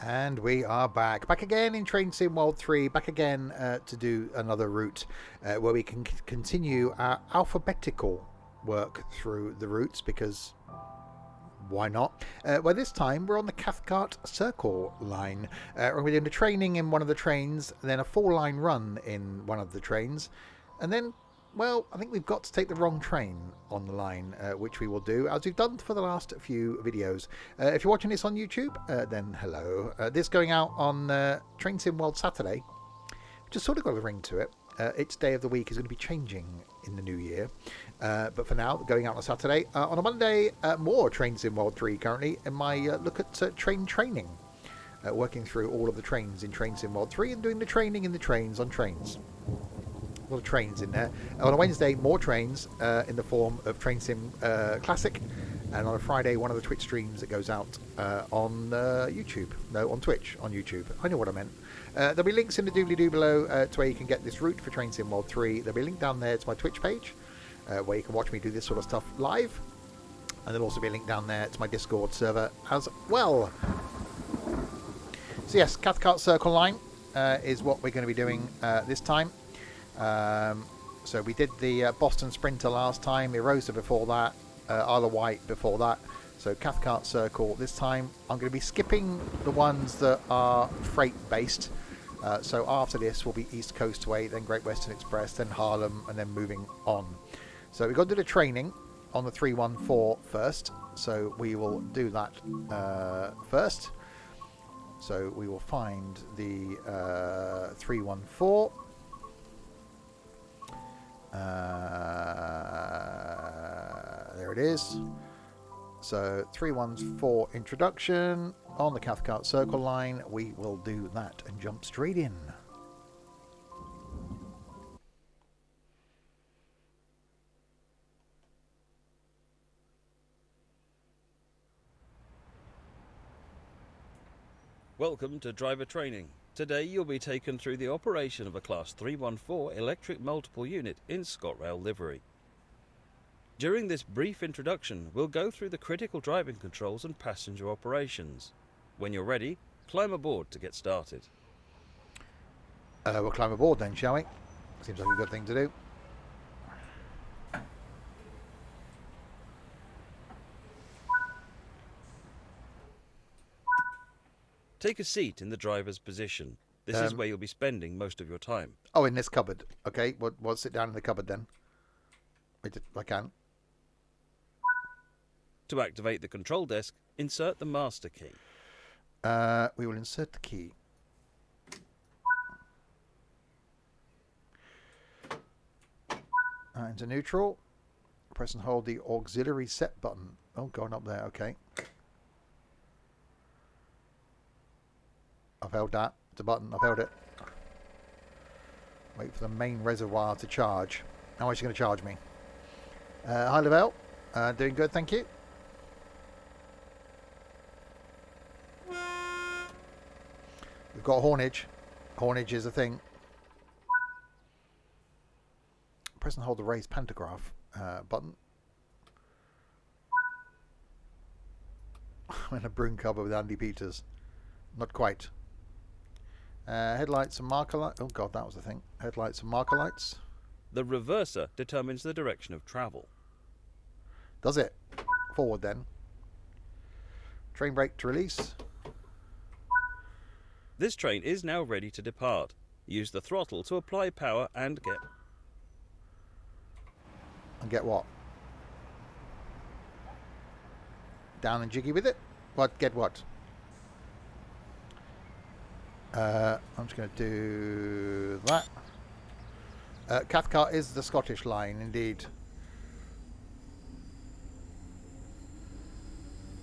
And we are back again in Train Sim World 3, back again to do another route where we can continue our alphabetical work through the routes, because why not? Well, this time we're on the Cathcart Circle Line. We're doing the training in one of the trains, then a full line run in one of the trains, and then, well, I think we've got to take the wrong train on the line, which we will do, as we've done for the last few videos. If you're watching this on YouTube, then hello. This going out on Train Sim World Saturday, which has sort of got a ring to it. Each day of the week is going to be changing in the new year. But for now, going out on a Saturday. On a Monday, more Train Sim World 3 currently, in my look at train training. Working through all of the trains in Train Sim World 3 and doing the training in the trains on trains. A lot of trains in there. On a Wednesday, more trains in the form of Train Sim Classic, and on a Friday, one of the Twitch streams that goes out on YouTube. No, on Twitch, on YouTube. I know what I meant. There'll be links in the doobly-doo below to where you can get this route for Train Sim World 3. There'll be a link down there to my Twitch page where you can watch me do this sort of stuff live, and there'll also be a link down there to my Discord server as well. So yes, Cathcart Circle Line is what we're going to be doing this time. So we did the Boston Sprinter last time, Erosa before that, Isle of Wight before that. So Cathcart Circle this time. I'm going to be skipping the ones that are freight based. So after this will be East Coast Way, then Great Western Express, then Harlem, and then moving on. So we've got to do the training on the 314 first. So we will do that first. So we will find the 314. There it is. So 314 introduction on the Cathcart Circle Line. We will do that and jump straight in. Welcome to driver training. Today you'll be taken through the operation of a Class 314 electric multiple unit in ScotRail livery. During this brief introduction, we'll go through the critical driving controls and passenger operations. When you're ready, climb aboard to get started. We'll climb aboard then, shall we? Seems like a good thing to do. Take a seat in the driver's position. This is where you'll be spending most of your time. Oh, in this cupboard. Okay, we'll sit down in the cupboard then. If I can. To activate the control desk, insert the master key. We will insert the key. Into neutral. Press and hold the auxiliary set button. Oh, going up there. Okay. I've held that. It's a button. I've held it. Wait for the main reservoir to charge. How much are you going to charge me? Hi, Lavelle. Doing good, thank you. We've got Hornage. Hornage is a thing. Press and hold the raised pantograph button. I'm in a broom cover with Andy Peters. Not quite. Headlights and marker lights. Oh god, that was the thing. Headlights and marker lights. The reverser determines the direction of travel. Does it? Forward then. Train brake to release. This train is now ready to depart. Use the throttle to apply power and get... And get what? Down and jiggy with it? What? Get what? I'm just going to do that. Cathcart is the Scottish line, indeed.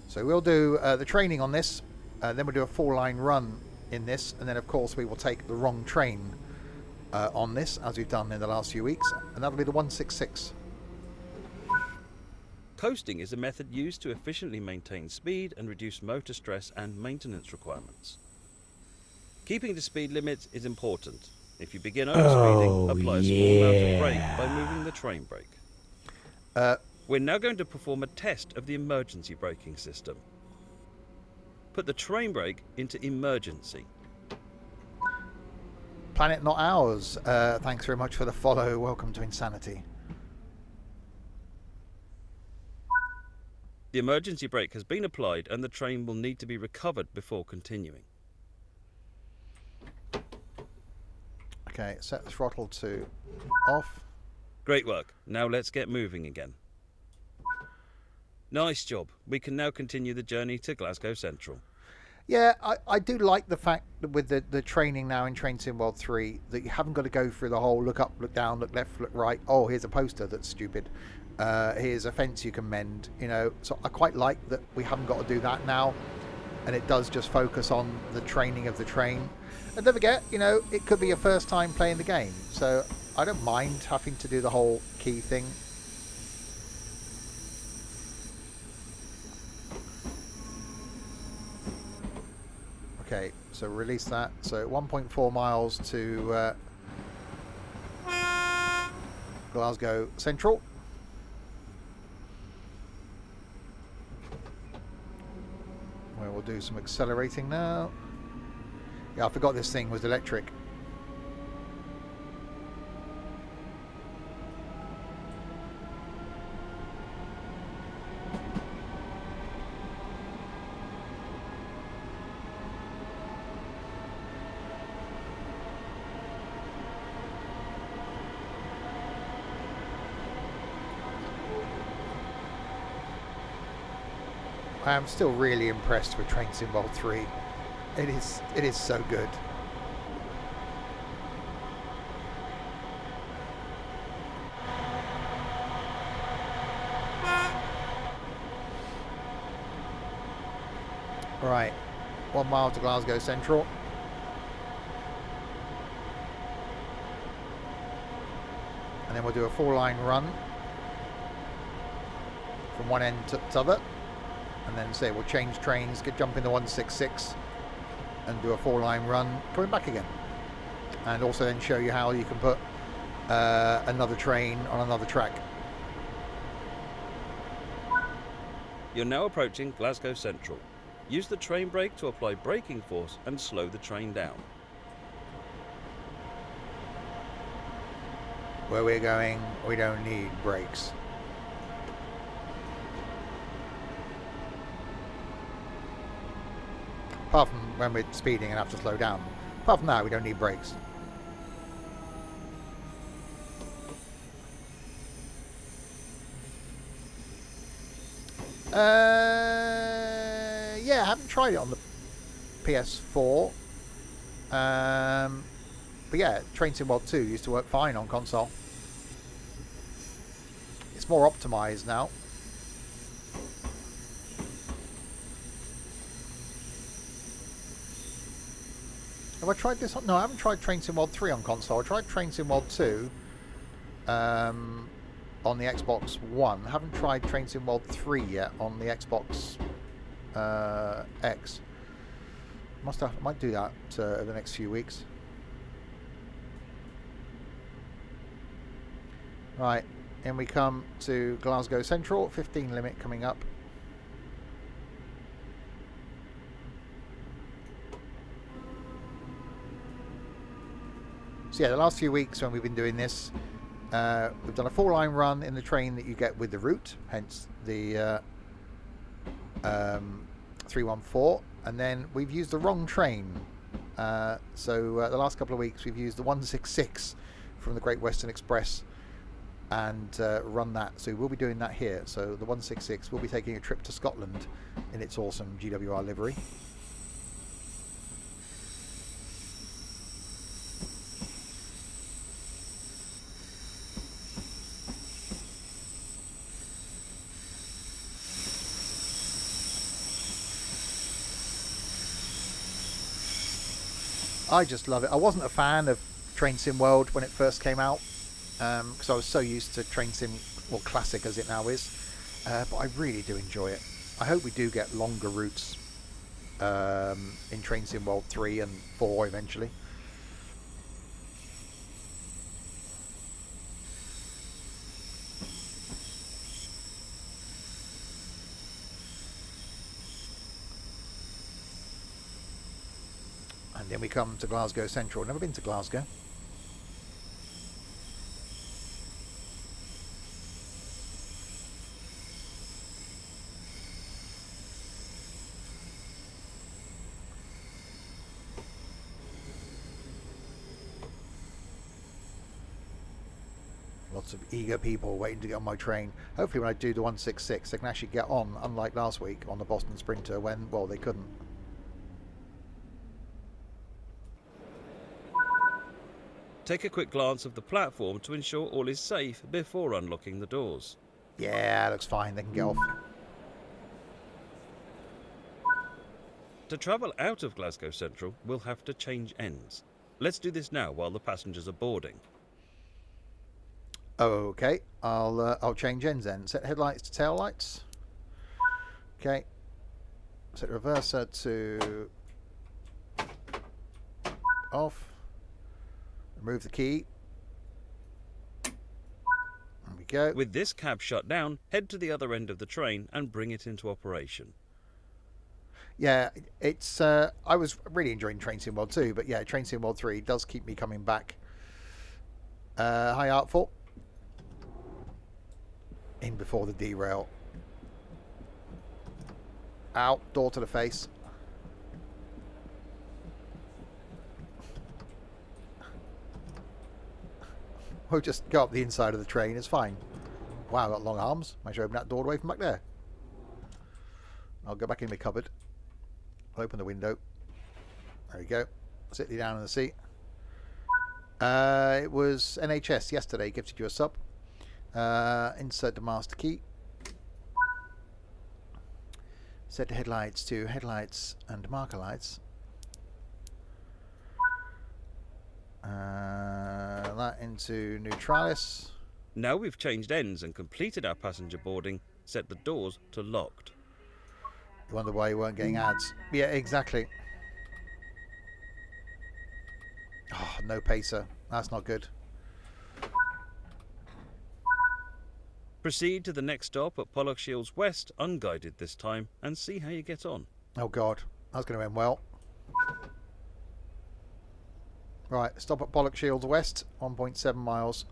So we'll do the training on this, then we'll do a full line run in this, and then of course we will take the wrong train on this, as we've done in the last few weeks, and that'll be the 166. Coasting is a method used to efficiently maintain speed and reduce motor stress and maintenance requirements. Keeping to speed limits is important. If you begin overspeeding, apply a small amount of brake by moving the train brake. We're now going to perform a test of the emergency braking system. put the train brake into emergency. Planet Not Ours, thanks very much for the follow. Welcome to Insanity. The emergency brake has been applied and the train will need to be recovered before continuing. Okay, set the throttle to off. Great work. Now let's get moving again. Nice job. We can now continue the journey to Glasgow Central. Yeah, I do like the fact that with the training now in Train Sim World 3 that you haven't got to go through the whole look up, look down, look left, look right. Oh, here's a poster that's stupid. Here's a fence you can mend, you know. So I quite like that we haven't got to do that now. And it does just focus on the training of the train. And don't forget, you know, it could be your first time playing the game. So I don't mind having to do the whole key thing. Okay, so release that. So 1.4 miles to Glasgow Central. Where we'll do some accelerating now. Yeah, I forgot this thing was electric. I am still really impressed with Train Sim World 3. It is so good. Right, 1 mile to Glasgow Central. And then we'll do a 4-line run from one end to the other. And then say we'll change trains, jump into 166 and do a 4-line run coming back again. And also then show you how you can put another train on another track. You're now approaching Glasgow Central. Use the train brake to apply braking force and slow the train down. Where we're going, we don't need brakes. Apart from when we're speeding and have to slow down. Apart from that, we don't need brakes. Yeah, I haven't tried it on the PS4. But yeah, Train Sim World 2 used to work fine on console. It's more optimized now. Have I tried this on? No, I haven't tried Train Sim World 3 on console. I tried Train Sim World 2 on the Xbox One. I haven't tried Train Sim World 3 yet on the Xbox X. I might do that over the next few weeks. Right, and we come to Glasgow Central, 15 limit coming up. So yeah, the last few weeks when we've been doing this, we've done a 4-line run in the train that you get with the route, hence the 314, and then we've used the wrong train. So the last couple of weeks we've used the 166 from the Great Western Express and run that. So we'll be doing that here. So the 166 will be taking a trip to Scotland in its awesome GWR livery. I just love it. I wasn't a fan of Train Sim World when it first came out because I was so used to Train Sim, well, Classic as it now is, but I really do enjoy it. I hope we do get longer routes in Train Sim World 3 and 4 eventually. And then we come to Glasgow Central. Never been to Glasgow. Lots of eager people waiting to get on my train. Hopefully when I do the 166 they can actually get on, unlike last week on the Boston Sprinter when, well, they couldn't. Take a quick glance of the platform to ensure all is safe before unlocking the doors. Yeah, looks fine. They can get off. To travel out of Glasgow Central, we'll have to change ends. Let's do this now while the passengers are boarding. Okay, I'll change ends then. Set headlights to tail lights. Okay. Set reverser to off. Remove the key. There we go. With this cab shut down, head to the other end of the train and bring it into operation. Yeah, it's I was really enjoying Train Sim World 2, but yeah, Train Sim World 3 does keep me coming back. Hi, Artful. In before the derail. Out, door to the face. We'll just go up the inside of the train, it's fine. Wow, I've got long arms. Might should open that door away from back there. I'll go back in my cupboard. I'll open the window. There we go. Sit you down in the seat. It was NHS yesterday, gifted you a sub. Insert the master key. Set the headlights to headlights and marker lights. That into neutralis. Now we've changed ends and completed our passenger boarding, set the doors to locked. You wonder why you weren't getting ads. Yeah, exactly. Oh, no pacer. That's not good. Proceed to the next stop at Pollock Shields West, unguided this time, and see how you get on. Oh God, that's going to end well. Right, stop at Pollock Shields West, 1.7 miles.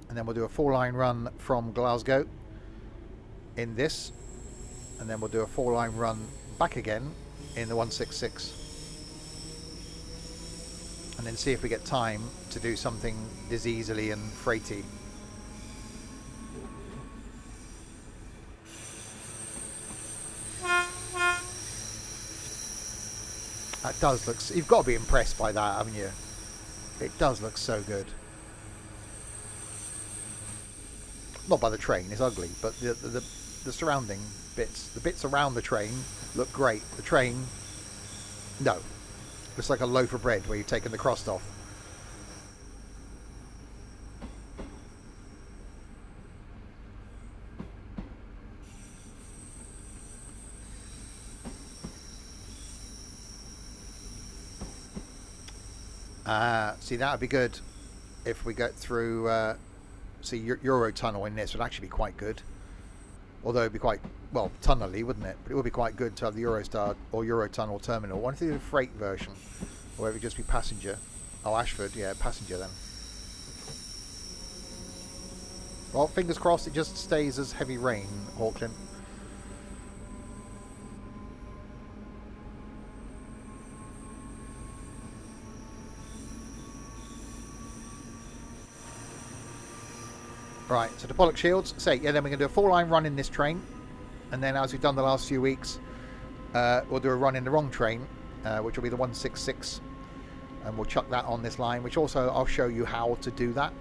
And then we'll do a 4-line run from Glasgow in this. And then we'll do a 4-line run back again in the 166. And then see if we get time to do something diseasily and freighty. That does look... You've got to be impressed by that, haven't you? It does look so good. Not by the train, it's ugly, but the surrounding bits, the bits around the train look great. The train, no. Looks like a loaf of bread where you've taken the crust off. See, that would be good if we get through, see, Euro Tunnel in this would actually be quite good. Although it'd be quite, well, tunnely, wouldn't it? But it would be quite good to have the Eurostar or Eurotunnel terminal. What if they do the freight version? Or it would just be passenger? Oh, Ashford, yeah, passenger then. Well, fingers crossed it just stays as heavy rain, Hawkland. Right, so to Pollock Shields, say, yeah, then we're going to do a 4-line run in this train. And then, as we've done the last few weeks, we'll do a run in the wrong train, which will be the 166. And we'll chuck that on this line, which also I'll show you how to do that.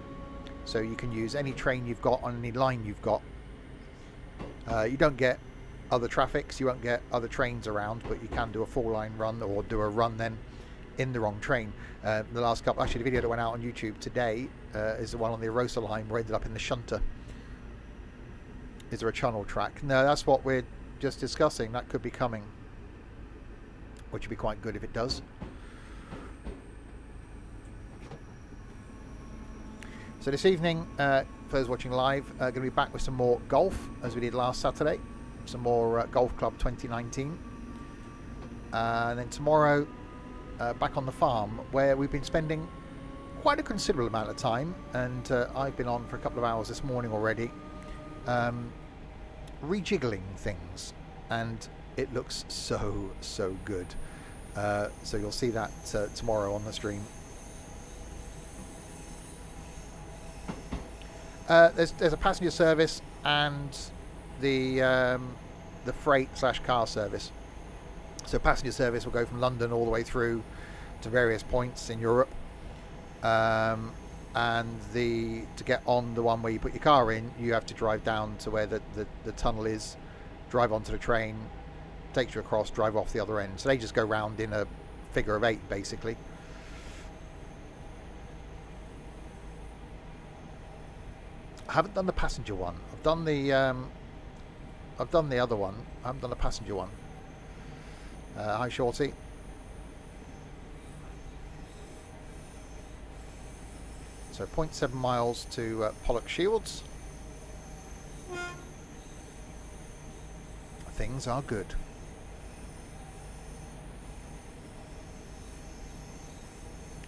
So you can use any train you've got on any line you've got. You don't get other traffics, you won't get other trains around, but you can do a 4-line run or do a run then in the wrong train. The last couple, actually the video that went out on YouTube today is the one on the Arosa line where I ended up in the shunter. Is there a channel track? No, that's what we're just discussing. That could be coming, which would be quite good if it does. So this evening, for those watching live, going to be back with some more golf as we did last Saturday. some more Golf Club 2019. And then tomorrow, back on the farm, where we've been spending quite a considerable amount of time, and I've been on for a couple of hours this morning already, rejiggling things, and it looks so good. So you'll see that tomorrow on the stream. There's a passenger service and the freight / car service. So passenger service will go from London all the way through to various points in Europe, and to get on the one where you put your car in, you have to drive down to where the tunnel is, drive onto the train, takes you across, drive off the other end. So they just go round in a figure of 8 basically. I haven't done the passenger one. I've done the other one. I haven't done the passenger one. Hi Shorty. So 0.7 miles to Pollock Shields. Things are good.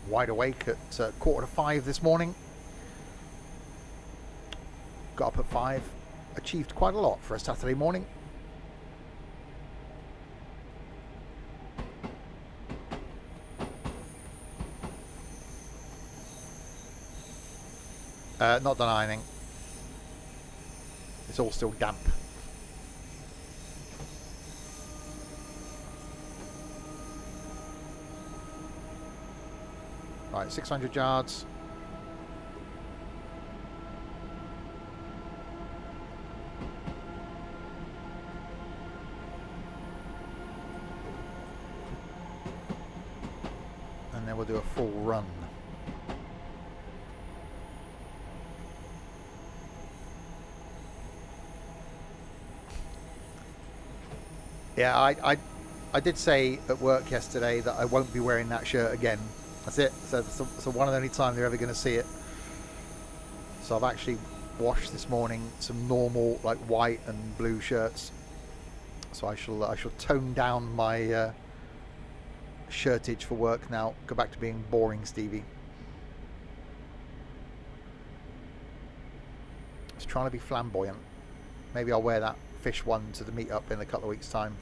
Wide awake at 4:45 this morning. Got up at 5. Achieved quite a lot for a Saturday morning. Not done ironing. It's all still damp. Right, 600 yards. And then we'll do a full run. Yeah, I did say at work yesterday that I won't be wearing that shirt again. That's it. So one and only time they're ever going to see it. So I've actually washed this morning some normal like white and blue shirts. So I shall tone down my shirtage for work now. Go back to being boring Stevie. Just trying to be flamboyant. Maybe I'll wear that fish one to the meet-up in a couple of weeks' time.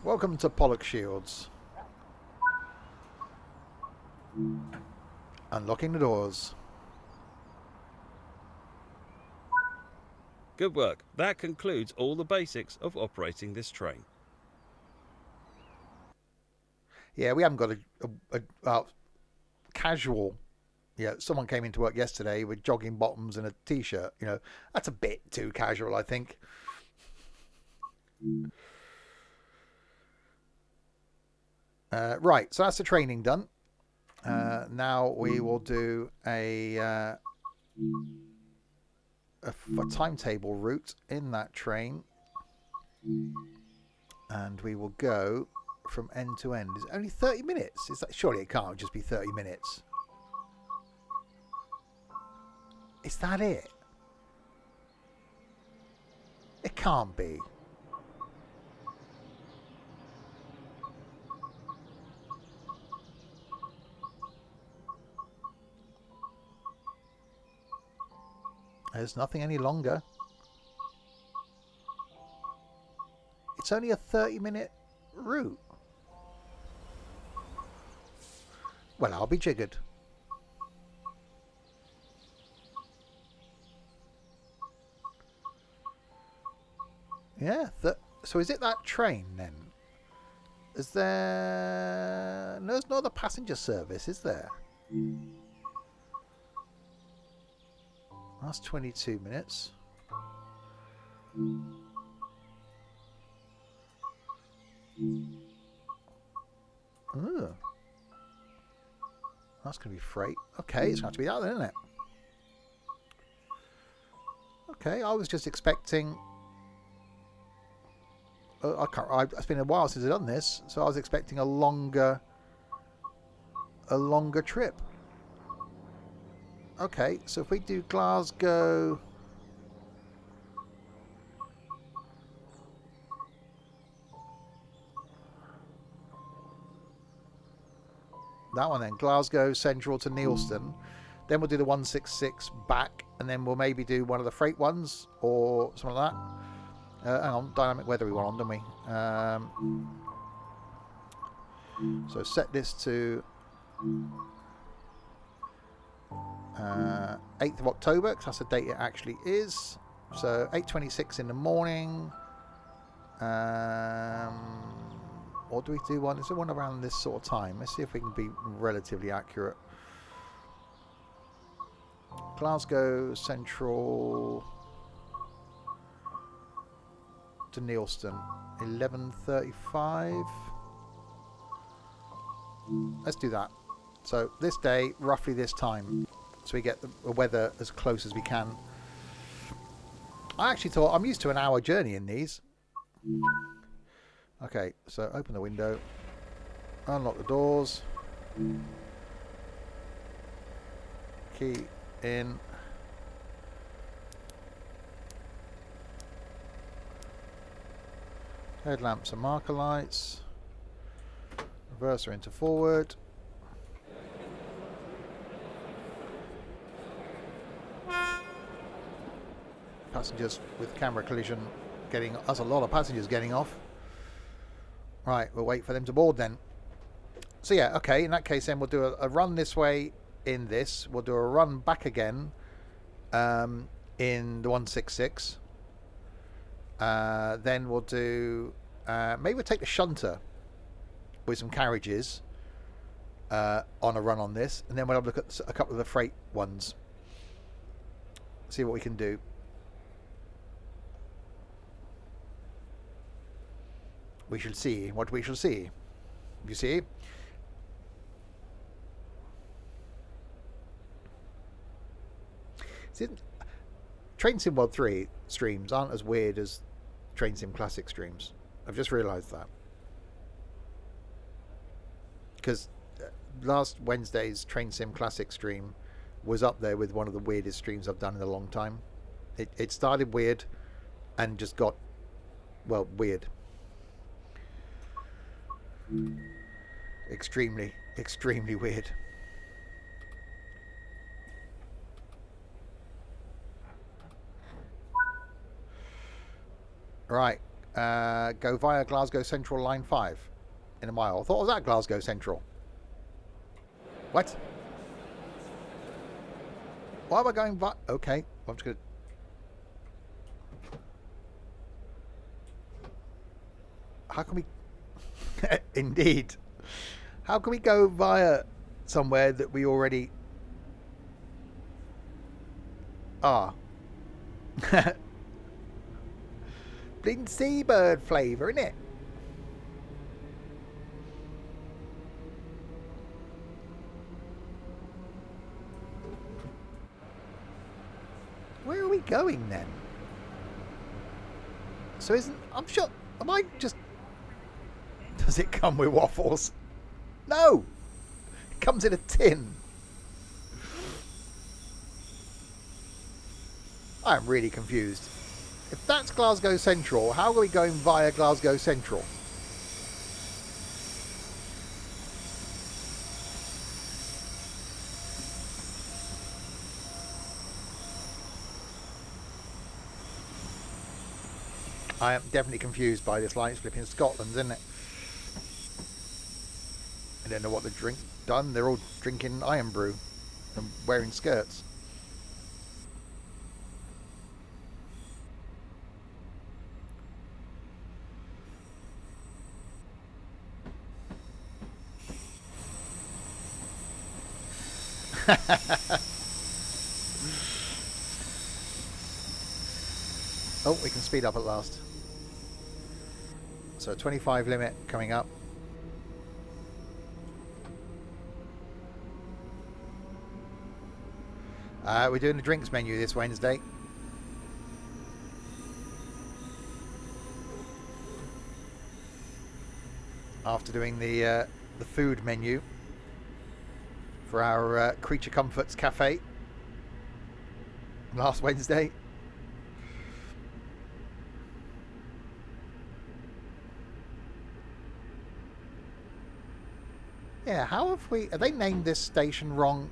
Welcome to Pollock Shields. Unlocking the doors. Good work. That concludes all the basics of operating this train. Yeah, we haven't got a casual. Yeah, someone came into work yesterday with jogging bottoms and a t-shirt. You know, that's a bit too casual, I think. Right, so that's the training done. Now we will do a timetable route in that train, and we will go from end to end. Is it only 30 minutes? Is that, surely it can't just be 30 minutes. Is that it? It can't be. There's nothing any longer. It's only a 30-minute route. Well, I'll be jiggered. Yeah, so is it that train then? Is there... No, there's no other passenger service, is there? That's 22 minutes. Ooh. That's going to be freight. Okay, it's going to be that then, isn't it? Okay, I was just expecting... it's been a while since I've done this, so I was expecting a longer a longer trip. Okay, so if we do Glasgow... That one then, Glasgow Central to Neilston. Then we'll do the 166 back, and then we'll maybe do one of the freight ones or something like that. Hang on, dynamic weather we want on, don't we? So set this to 8th of October, because that's the date it actually is. So 8:26 in the morning. Or do we do one? Is there one around this sort of time? Let's see if we can be relatively accurate. Glasgow Central to Neilston, 11:35. Let's do that. So this day, roughly this time, so we get the weather as close as we can. I actually thought I'm used to an hour journey in these. Okay, so open the window, unlock the doors, key in, headlamps and marker lights, reverser into forward, passengers with camera collision getting, that's a lot of passengers getting off. Right, we'll wait for them to board then. So yeah, okay, in that case then we'll do a run this way in this. We'll do a run back again in the 166. Then we'll do... maybe we'll take the shunter with some carriages on a run on this. And then we'll have a look at a couple of the freight ones. See what we can do. We shall see what we shall see. You see? See, Train Sim World 3 streams aren't as weird as Train Sim Classic streams. I've just realised that. Because last Wednesday's Train Sim Classic stream was up there with one of the weirdest streams I've done in a long time. It started weird and just got, well, weird. Extremely weird. Right, go via Glasgow Central Line 5 in a mile. I thought it was at Glasgow Central. What? Why am I going via... Okay, I'm just going to... How can we... Indeed. How can we go via somewhere that we already are? Bleeding seabird flavour, innit? Where are we going then? So isn't... I'm sure... Am I just... Does it come with waffles? No! It comes in a tin. I'm really confused. If that's Glasgow Central, how are we going via Glasgow Central? I am definitely confused by this line. It's flipping Scotland, isn't it? I don't know what the drink done. They're all drinking iron brew and wearing skirts. Oh, we can speed up at last. So 25 limit coming up. We're doing the drinks menu this Wednesday. After doing the food menu. for our Creature Comforts Cafe last Wednesday. Yeah, how have we... Have they named this station wrong?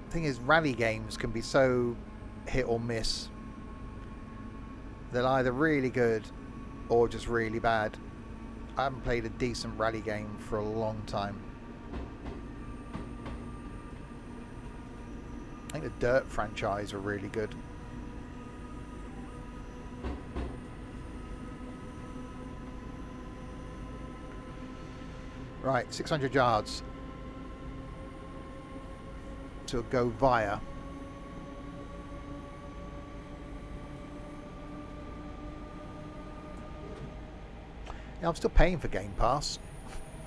Thing is, rally games can be so hit or miss. They're either really good or just really bad. I haven't played a decent rally game for a long time. I think the Dirt franchise are really good. Right, 600 yards to go via. Yeah, I'm still paying for Game Pass.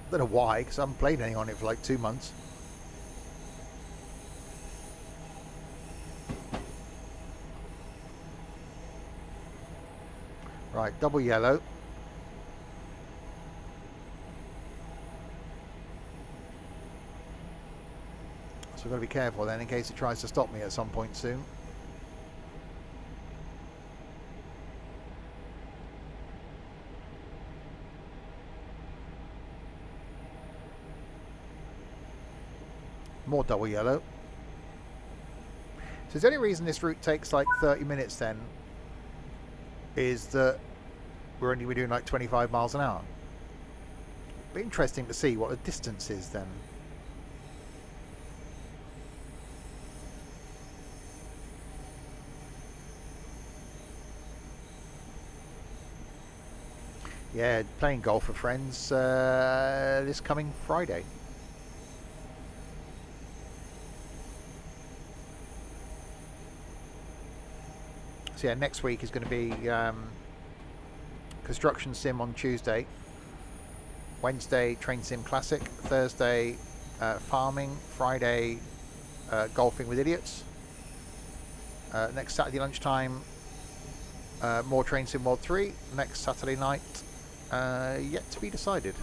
Don't know why, because I haven't played anything on it for like 2 months. Right, double yellow. So we've got to be careful then in case it tries to stop me at some point soon. More double yellow. So the only reason this route takes like 30 minutes then is that we're doing like 25 miles an hour. Be interesting to see what the distance is then. Yeah, playing golf with friends this coming Friday. So yeah, next week is going to be Construction Sim on Tuesday. Wednesday, Train Sim Classic. Thursday, farming. Friday, golfing with idiots. Next Saturday lunchtime, more Train Sim World 3. Next Saturday night, yet to be decided.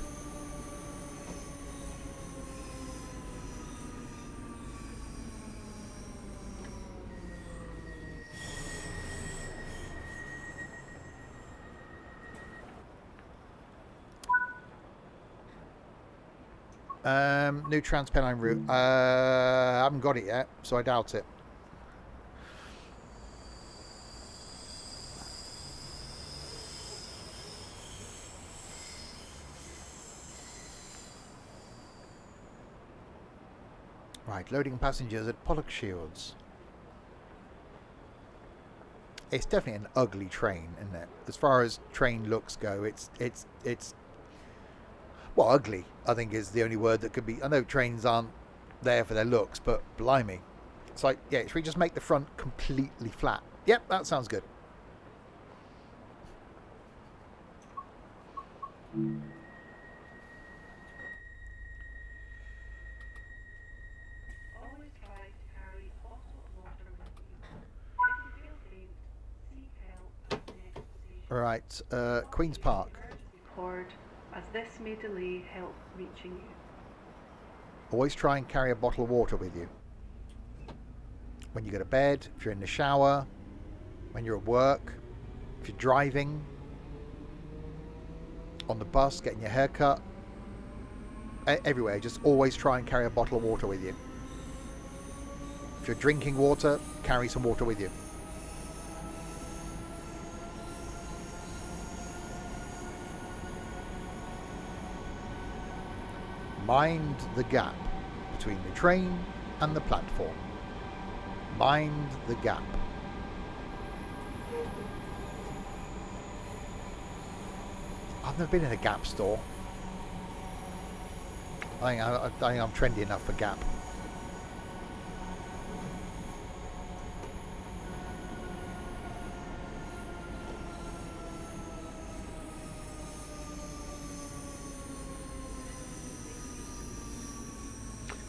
New Trans-Pennine route. I haven't got it yet, so I doubt it. Right, loading passengers at Pollock Shields. It's definitely an ugly train, isn't it? As far as train looks go, it's well, ugly, I think, is the only word that could be. I know trains aren't there for their looks, but blimey. It's like, yeah, should we just make the front completely flat? Yep, that sounds good. Always try to carry a bottle of water with you. If you feel faint, seek help at the next station. Right, Queen's Park. Cord, as this may delay help reaching you. Always try and carry a bottle of water with you. When you go to bed, if you're in the shower, when you're at work, if you're driving, on the bus, getting your hair cut, everywhere, just always try and carry a bottle of water with you. If you're drinking water, carry some water with you. Mind the gap between the train and the platform. Mind the gap. I've never been in a Gap store. I think I'm trendy enough for Gap.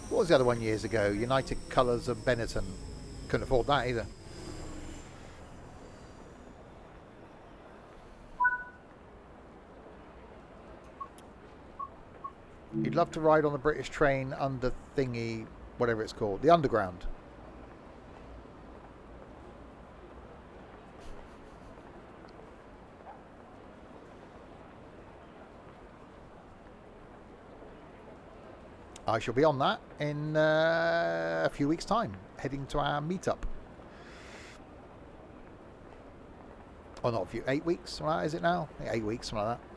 What was the other one years ago? United Colours of Benetton. Couldn't afford that either. You'd love to ride on the British train under thingy, whatever it's called, the Underground. I shall be on that in a few weeks' time, heading to our meetup. Oh, not a few, 8 weeks, something like that, is it now? I think 8 weeks, something like that.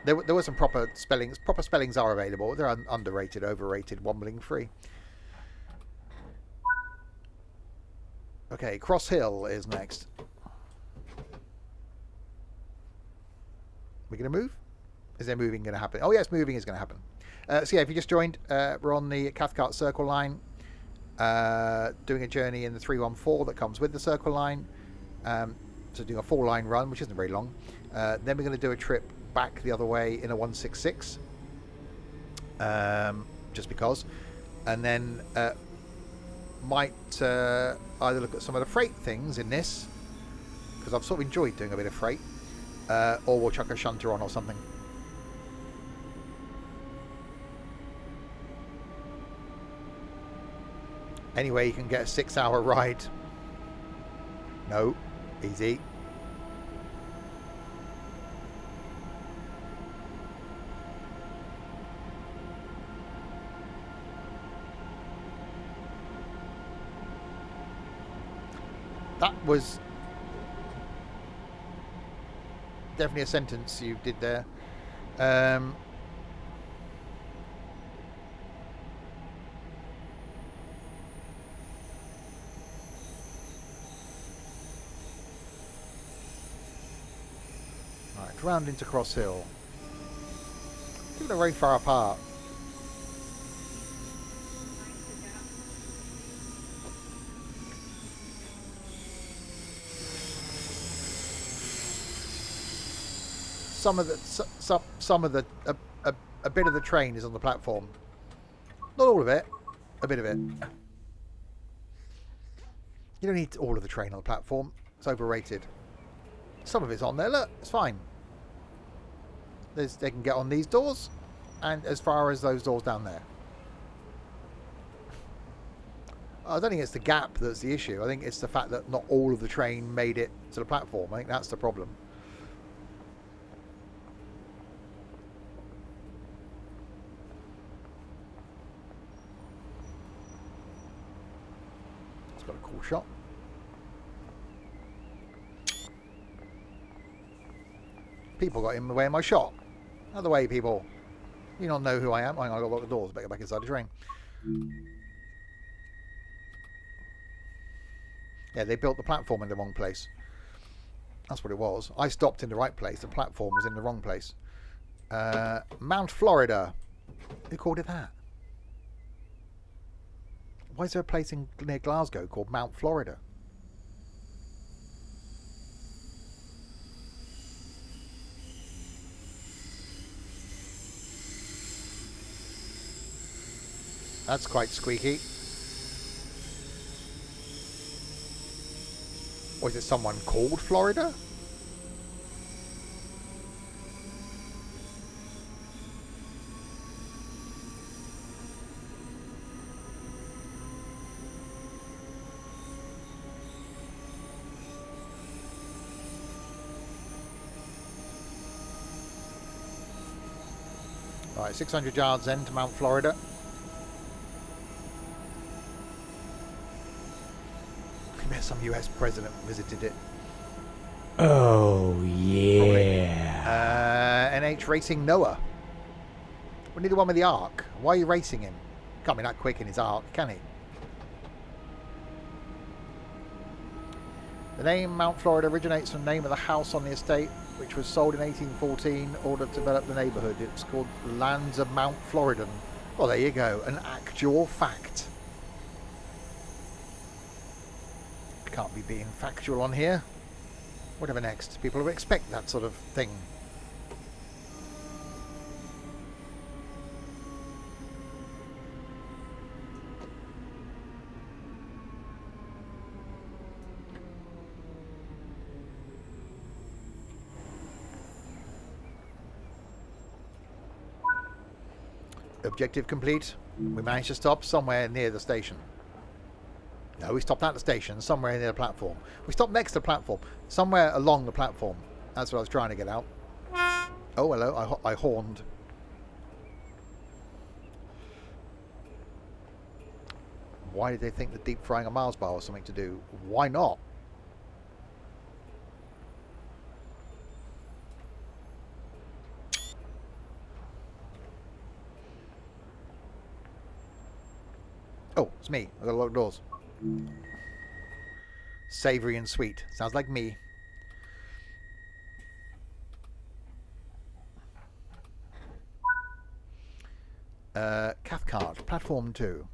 There were some proper spellings. Proper spellings are available. They're underrated, overrated, wombling free. Okay, Cross Hill is next. We're going to move? Is there moving going to happen? Oh, yes, moving is going to happen. So, yeah, if you just joined, we're on the Cathcart Circle Line, doing a journey in the 314 that comes with the Circle Line. So, doing a 4-line run, which isn't very long. Then we're going to do a trip back the other way in a 166, just because. And then might either look at some of the freight things in this, because I've sort of enjoyed doing a bit of freight. Or we'll chuck a shunter on or something. Anyway, you can get a 6-hour ride. No, easy. That was definitely a sentence you did there. Right, round into Cross Hill. I think they're very far apart. Some of the a bit of the train is on the platform. Not all of it, a bit of it. You don't need all of the train on the platform. It's overrated. Some of it's on there. Look, it's fine. They can get on these doors, and as far as those doors down there. I don't think it's the gap that's the issue. I think it's the fact that not all of the train made it to the platform. I think that's the problem. It's got a cool shot. People got in the way of my shot. Out of the way, people. You don't know who I am. Hang on, I've got to lock the doors. Better go back inside the train. Yeah, they built the platform in the wrong place. That's what it was. I stopped in the right place. The platform was in the wrong place. Mount Florida. Who called it that? Why is there a place near Glasgow called Mount Florida? That's quite squeaky. Or is it someone called Florida? Alright, 600 yards then to Mount Florida. Some US president visited it. Oh, yeah. NH Racing Noah. We need the one with the arc. Why are you racing him? Can't be that quick in his arc, can he? The name Mount Florida originates from the name of the house on the estate, which was sold in 1814 in order to develop the neighbourhood. It's called Lands of Mount Floridan. Well, there you go. An actual fact. Can't be being factual on here. Whatever next. People will expect that sort of thing. Objective complete. We managed to stop somewhere near the station. No, we stopped at the station, somewhere near the platform. We stopped next to the platform, somewhere along the platform. That's what I was trying to get out. Oh, hello, I horned. Why did they think that deep frying a Mars bar was something to do? Why not? Oh, it's me. I've got to lock doors. Savoury and sweet. Sounds like me. Cathcart, platform 2.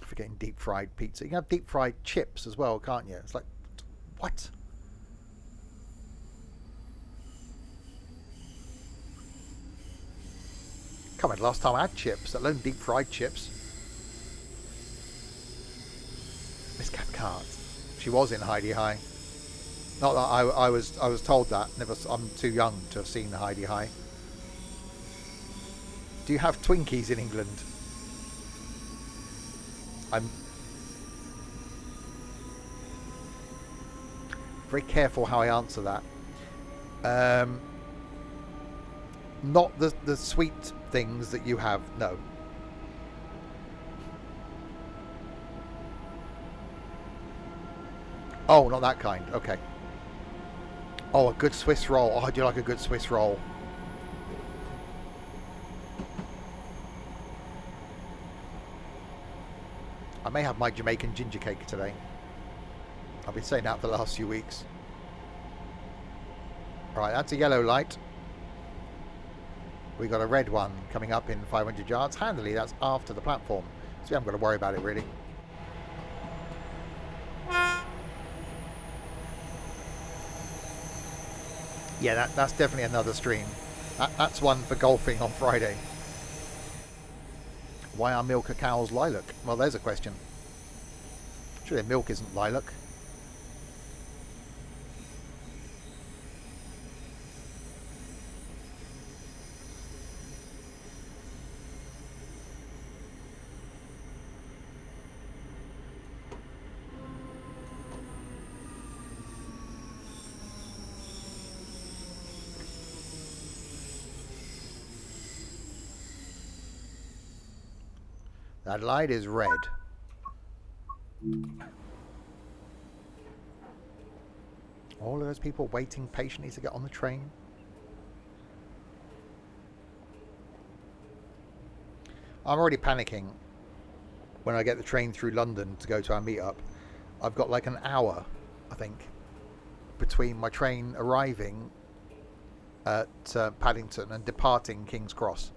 Forgetting deep fried pizza. You can have deep fried chips as well, can't you? It's like, what? Come on, last time I had chips, let alone deep fried chips. Miss Cathcart. She was in Heidi High. Not that I was told that. Never. I'm too young to have seen Heidi High. Do you have Twinkies in England? I'm very careful how I answer that. Not the sweet things that you have. No. Oh, not that kind. Okay. Oh, a good Swiss roll. Oh, I do like a good Swiss roll. I may have my Jamaican ginger cake today. I've been saying that for the last few weeks. Right, that's a yellow light. We got a red one coming up in 500 yards. Handily, that's after the platform. So we haven't got to worry about it really. Yeah, that's definitely another stream. That's one for golfing on Friday. Why are milk cows lilac? Well, there's a question. Surely milk isn't lilac. That light is red. All of those people waiting patiently to get on the train. I'm already panicking when I get the train through London to go to our meetup. I've got like an hour, I think, between my train arriving at Paddington and departing King's Cross.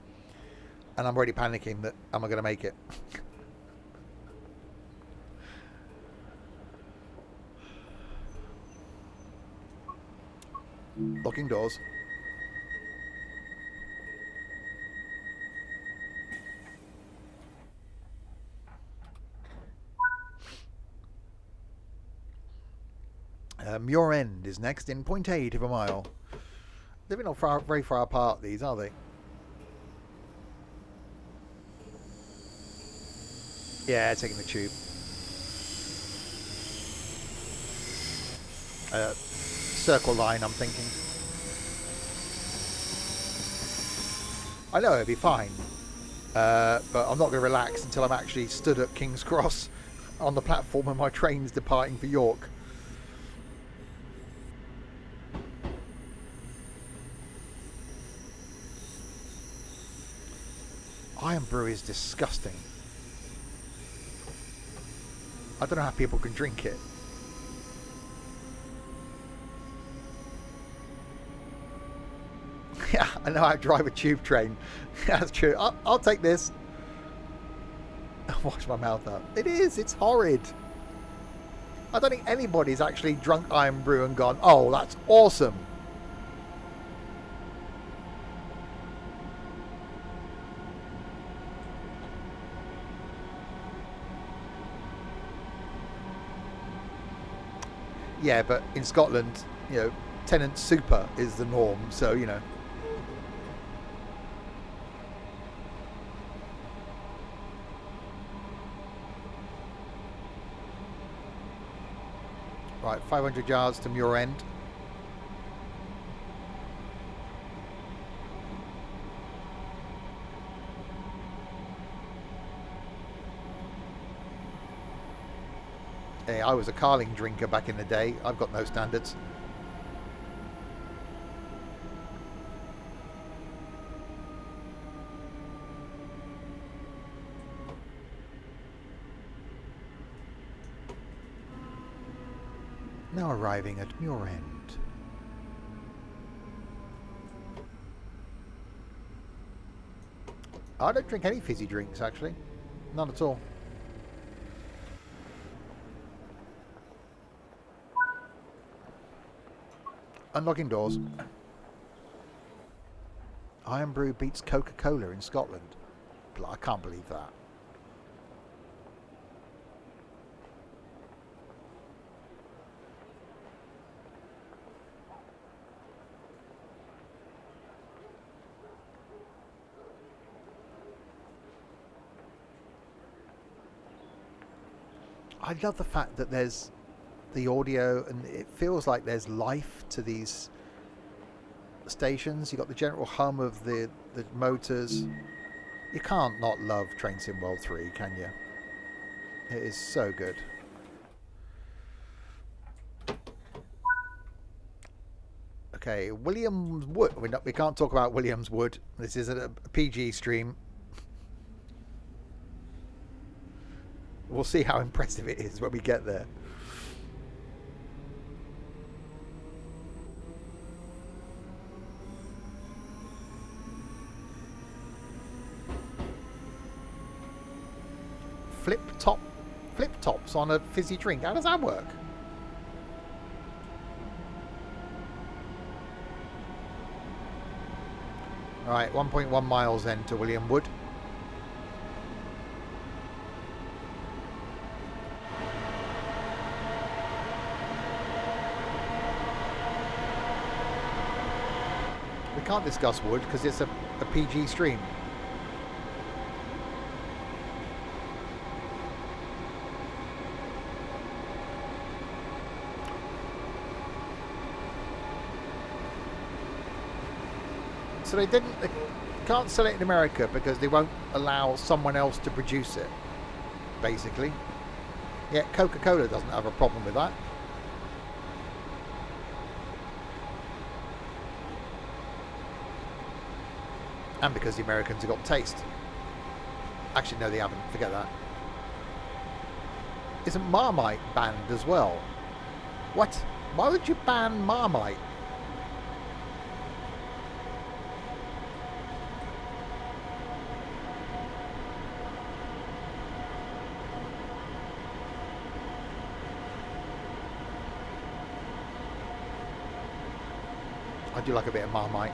And I'm already panicking that, am I going to make it? Locking doors. Muir End is next in 0.8 of a mile. They're not very far apart, these, are they? Yeah, taking the tube. Circle Line, I'm thinking. I know it'll be fine, but I'm not going to relax until I'm actually stood at King's Cross on the platform and my train's departing for York. Iron Brew is disgusting. I don't know how people can drink it. Yeah, I know how to drive a tube train. That's true. I'll take this. Wash my mouth out. It is. It's horrid. I don't think anybody's actually drunk Iron Brew and gone, oh, that's awesome. Yeah, but in Scotland, you know, Tennant Super is the norm, so, you know. Right, 500 yards to Muir End. Hey, I was a Carling drinker back in the day. I've got no standards. Now arriving at Muir End. I don't drink any fizzy drinks, actually. None at all. Unlocking doors. Iron Brew beats Coca-Cola in Scotland. I can't believe that. I love the fact that there's the audio and it feels like there's life to these stations. You've got the general hum of the motors. You can't not love Train Sim World 3, can you? It is so good. Okay, Williams Wood. We can't talk about Williams Wood. This isn't a PG stream. We'll see how impressive it is when we get there. Flip tops on a fizzy drink. How does that work? All right, 1.1 miles then to William Wood. We can't discuss Wood because it's a PG stream. So they can't sell it in America because they won't allow someone else to produce it, basically. Yet Coca-Cola doesn't have a problem with that. And because the Americans have got taste. Actually, no, they haven't. Forget that. Isn't Marmite banned as well? What? Why would you ban Marmite? I do like a bit of Marmite.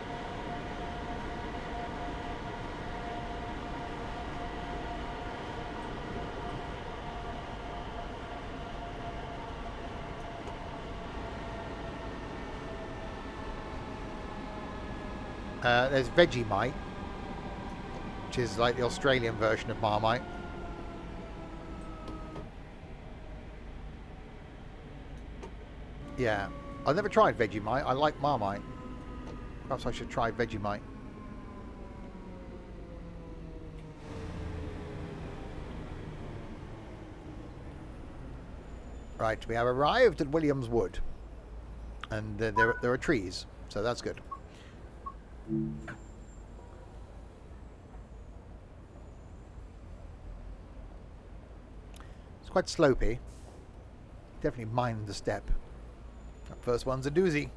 There's Vegemite, which is like the Australian version of Marmite. Yeah, I've never tried Vegemite. I like Marmite. Perhaps I should try Vegemite. Right, we have arrived at Williams Wood. And there are trees, so that's good. It's quite slopey. Definitely mind the step. That first one's a doozy.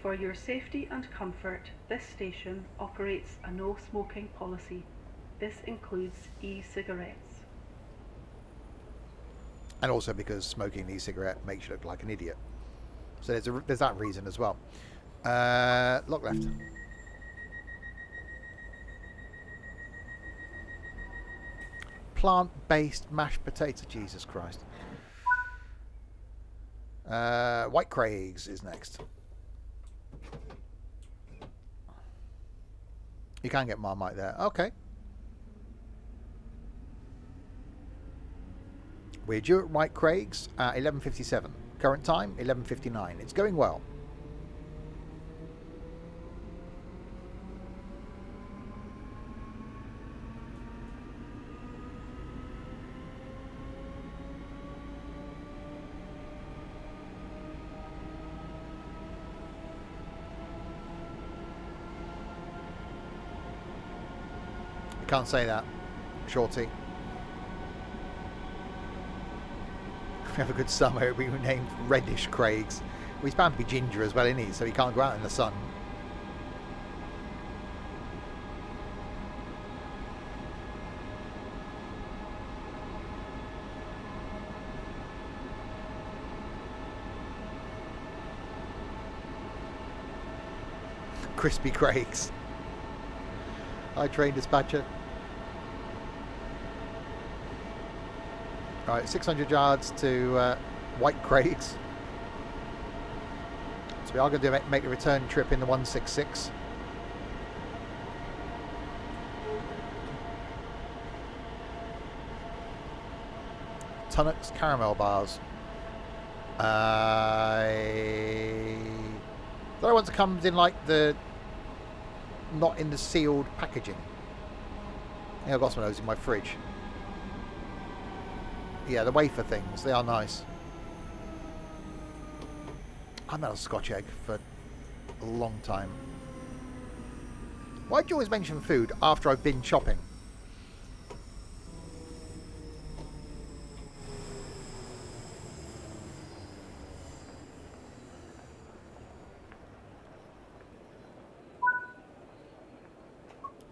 For your safety and comfort, this station operates a no smoking policy. This includes e-cigarettes. And also because smoking an e-cigarette makes you look like an idiot. So there's that reason as well. Lock left. Plant-based mashed potato. Jesus Christ. White Craigs is next. You can get Marmite there. Okay. We're due at White Craigs at 11:57. Current time 11:59. It's going well. You can't say that, Shorty. We have a good summer. We were named Reddish Craigs. Well, he's bound to be ginger as well, isn't he? So he can't go out in the sun. Crispy Craigs. Hi, train dispatcher. Right, 600 yards to White Craigs. So we are going to make a return trip in the 166. Tunnock's caramel bars. The other ones comes in like the not in the sealed packaging. Yeah, I've got some of those in my fridge. Yeah, the wafer things, they are nice. I haven't had a Scotch egg for a long time. Why do you always mention food after I've been shopping?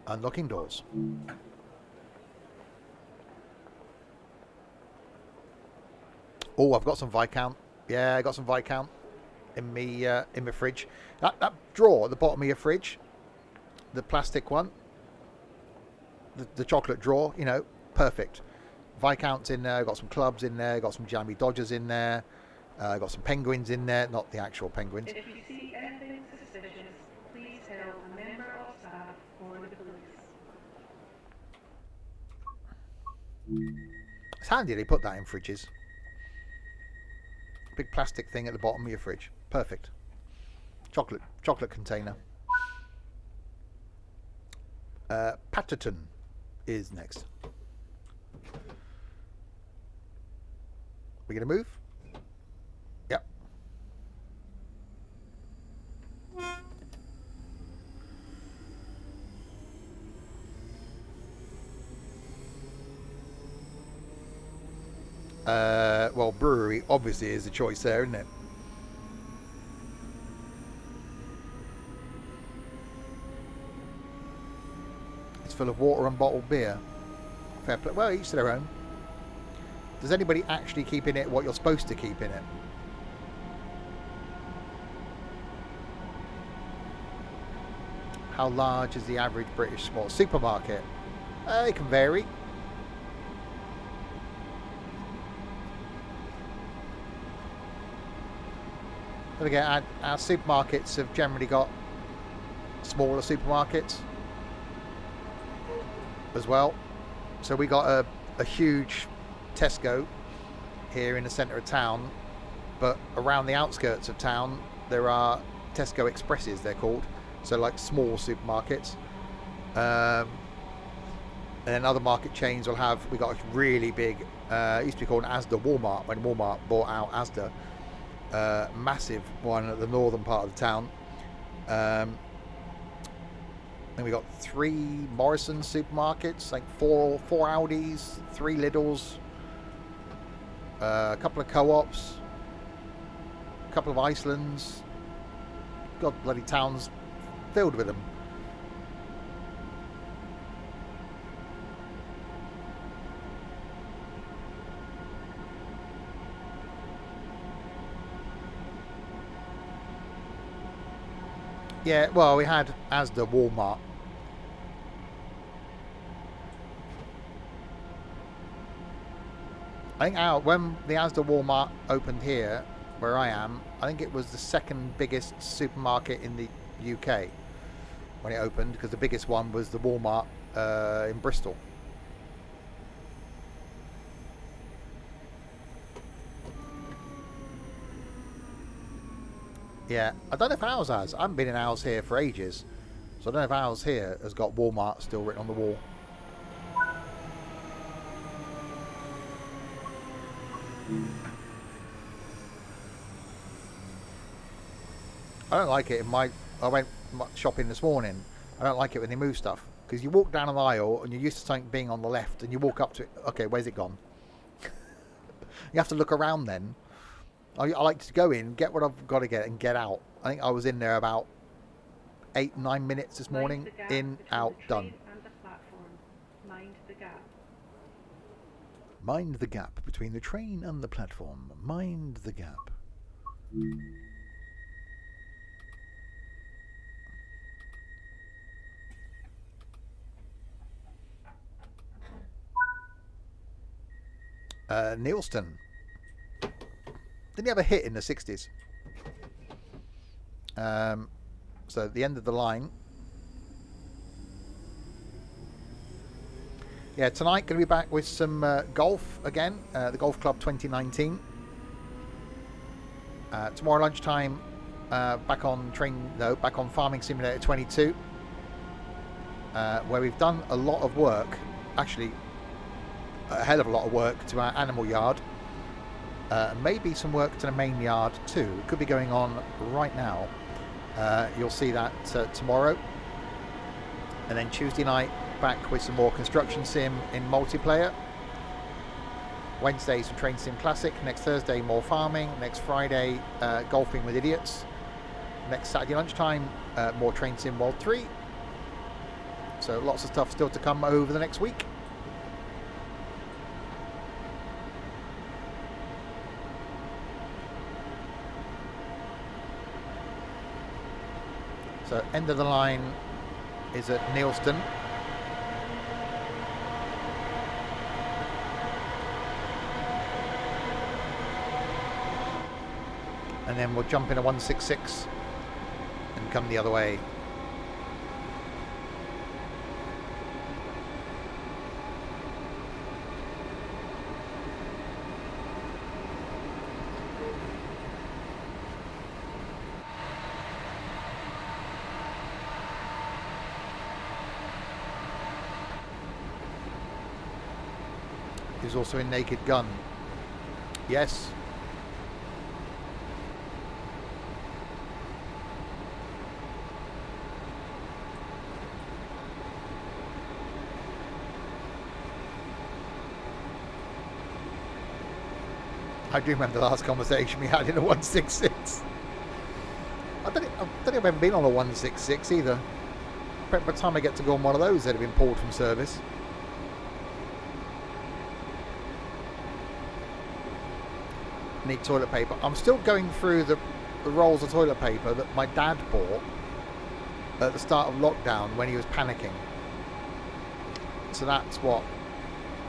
Unlocking doors. Oh, I've got some Viscount. Yeah, I got some Viscount in my fridge. That drawer at the bottom of your fridge, the plastic one, the chocolate drawer, you know, perfect. Viscount's in there. Got some clubs in there. Got some Jammy Dodgers in there. Got some penguins in there. Not the actual penguins. If you see anything suspicious, please tell a member of staff or the police. It's handy they put that in fridges. Big plastic thing at the bottom of your fridge. Perfect. Chocolate container. Patterton is next. We gonna move? Yep. Well, brewery obviously is the choice there, isn't it? It's full of water and bottled beer. Fair play. Well, each to their own. Does anybody actually keep in it what you're supposed to keep in it? How large is the average British small supermarket? It can vary. But again, our supermarkets have generally got smaller supermarkets as well. So we got a huge Tesco here in the centre of town, but around the outskirts of town there are Tesco Expresses, they're called. So like small supermarkets. And then other market chains will have, we got a really big, it used to be called Asda Walmart when Walmart bought out Asda. Massive one at the northern part of the town. Then we got 3 Morrison supermarkets, like 4 Aldis, 3 Lidls, a couple of co-ops, a couple of Icelands. God, bloody town's filled with them. Yeah, well, we had Asda Walmart. I think when the Asda Walmart opened here, where I am, I think it was the second biggest supermarket in the UK when it opened, because the biggest one was the Walmart in Bristol. Yeah, I don't know if ours has. I haven't been in ours here for ages. So I don't know if ours here has got Walmart still written on the wall. I don't like it. I went shopping this morning. I don't like it when they move stuff. Because you walk down an aisle and you're used to something being on the left and you walk up to it. Okay, where's it gone? You have to look around then. I like to go in, get what I've got to get and get out. I think I was in there about 8-9 minutes this morning. In, out, done. Mind the gap. Mind the gap between the train and the platform. Mind the gap. Neilston. Didn't he have a hit in the 60s? So at the end of the line. Yeah, tonight going to be back with some golf again. The Golf Club 2019. Tomorrow lunchtime, back on Farming Simulator 22, where we've done a lot of work, actually a hell of a lot of work to our animal yard. Maybe some work to the main yard too. It could be going on right now. You'll see that tomorrow. And then Tuesday night, back with some more construction sim in multiplayer. Wednesday, some Train Sim Classic. Next Thursday, more farming. Next Friday, golfing with idiots. Next Saturday lunchtime, more Train Sim World 3. So lots of stuff still to come over the next week. So end of the line is at Neilston. And then we'll jump in a 166 and come the other way. He's also in Naked Gun. Yes. I do remember the last conversation we had in a 166. I don't think I've ever been on a 166 either. By the time I get to go on one of those, they'd have been pulled from service. Need toilet paper. I'm still going through the rolls of toilet paper that my dad bought at the start of lockdown when he was panicking. So that's what,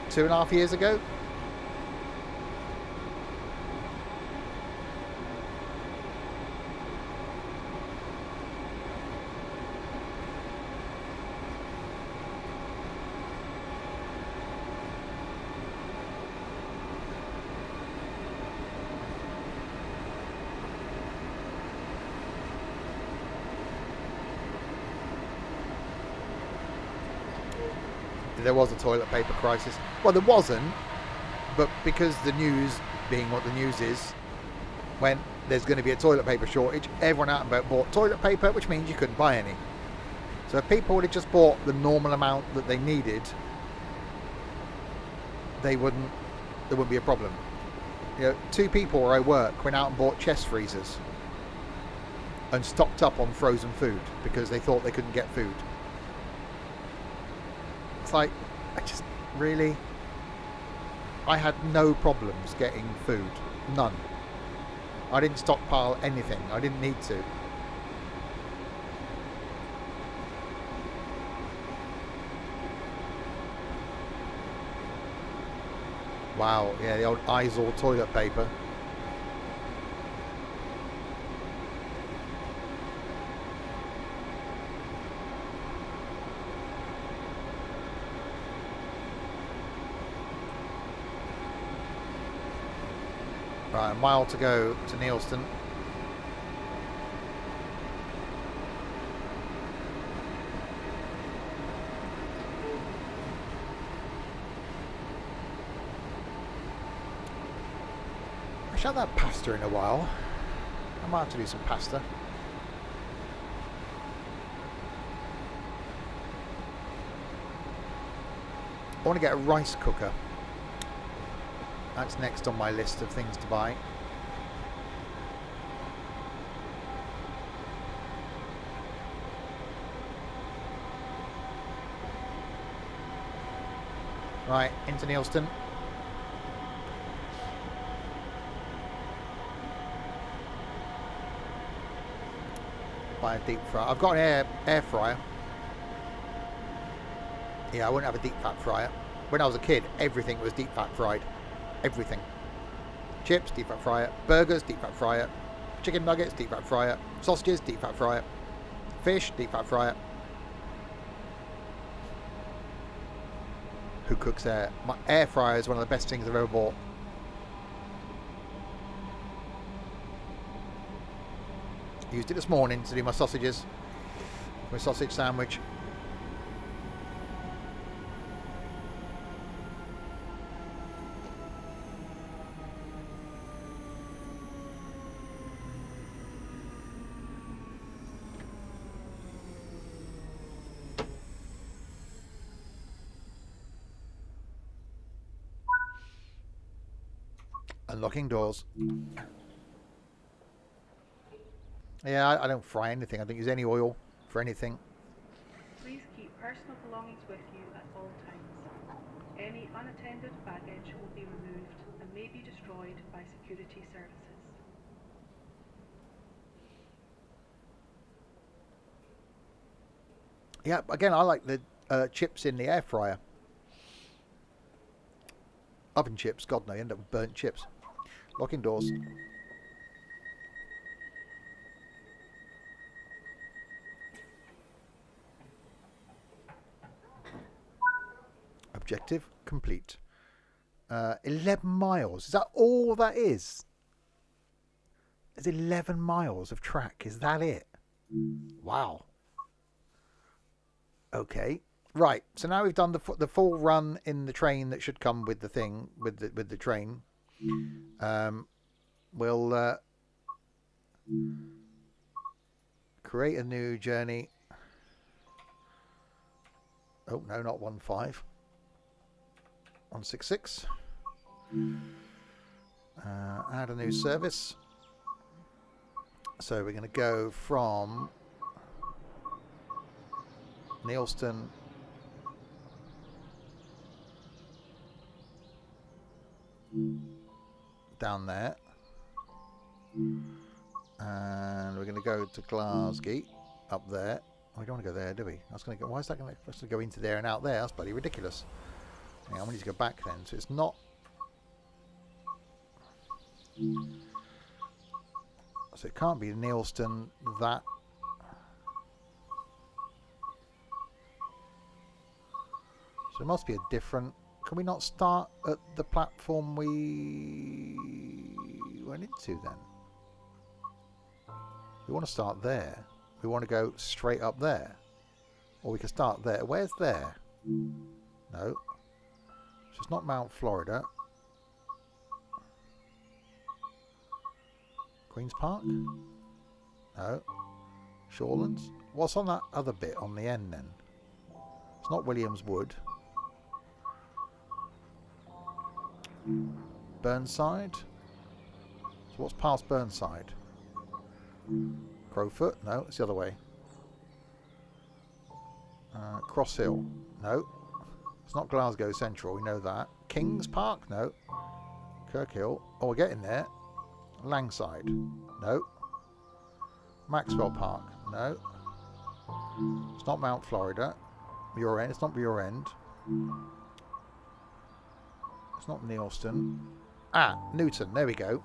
2.5 years ago? There was a toilet paper crisis. Well, there wasn't, but because the news, being what the news is, when there's going to be a toilet paper shortage, everyone out and about bought toilet paper, which means you couldn't buy any. So if people would have just bought the normal amount that they needed, there wouldn't be a problem. You know, 2 people where I work went out and bought chest freezers and stocked up on frozen food because they thought they couldn't get food. It's like, I had no problems getting food. None. I didn't stockpile anything. I didn't need to. Wow, yeah, the old Izor toilet paper. Right, a mile to go to Neilston. had that pasta in a while. I might have to do some pasta. I want to get a rice cooker. That's next on my list of things to buy. Right, into Neilston. Buy a deep fryer. I've got an air fryer. Yeah, I wouldn't have a deep fat fryer. When I was a kid, everything was deep fat fried. Everything. Chips, deep fat fryer. Burgers, deep fat fryer. Chicken nuggets, deep fat fryer. Sausages, deep fat fryer. Fish, deep fat fryer. Who cooks air? My air fryer is one of the best things I've ever bought. Used it this morning to do my sausages. My sausage sandwich. Unlocking doors. Yeah, I don't fry anything. I don't use any oil for anything. Please keep personal belongings with you at all times. Any unattended baggage will be removed and may be destroyed by security services. Yeah, again, I like the chips in the air fryer. Oven chips, God no, you end up with burnt chips. Locking doors. Objective complete. 11 miles. Is that all that is? There's 11 miles of track. Is that it? Wow. Okay. Right. So now we've done the full run in the train that should come with the thing, with the train. We'll create a new journey. Oh no, not 15. 166. Add a new service. So we're going to go from Neilston down there, and we're going to go to Glasgow up there. We don't want to go there, do we? I was going to go. Why is that going to go into there and out there? That's bloody ridiculous. Yeah, I need to go back then. So it's not. So it can't be Neilston. That. So it must be a different. Can we not start at the platform we went into then? We want to start there. We want to go straight up there. Or we can start there. Where's there? No. So it's not Mount Florida. Queen's Park? No. Shorelands? What's on that other bit on the end then? It's not Williams Wood. Burnside? So what's past Burnside? Crowfoot? No, it's the other way. Cross Hill? No. It's not Glasgow Central, we know that. Kings Park? No. Kirkhill? Oh, we're getting there. Langside? No. Maxwell Park? No. It's not Mount Florida. Muir End? It's not Muir End. It's not Neilston. Ah, Newton. There we go.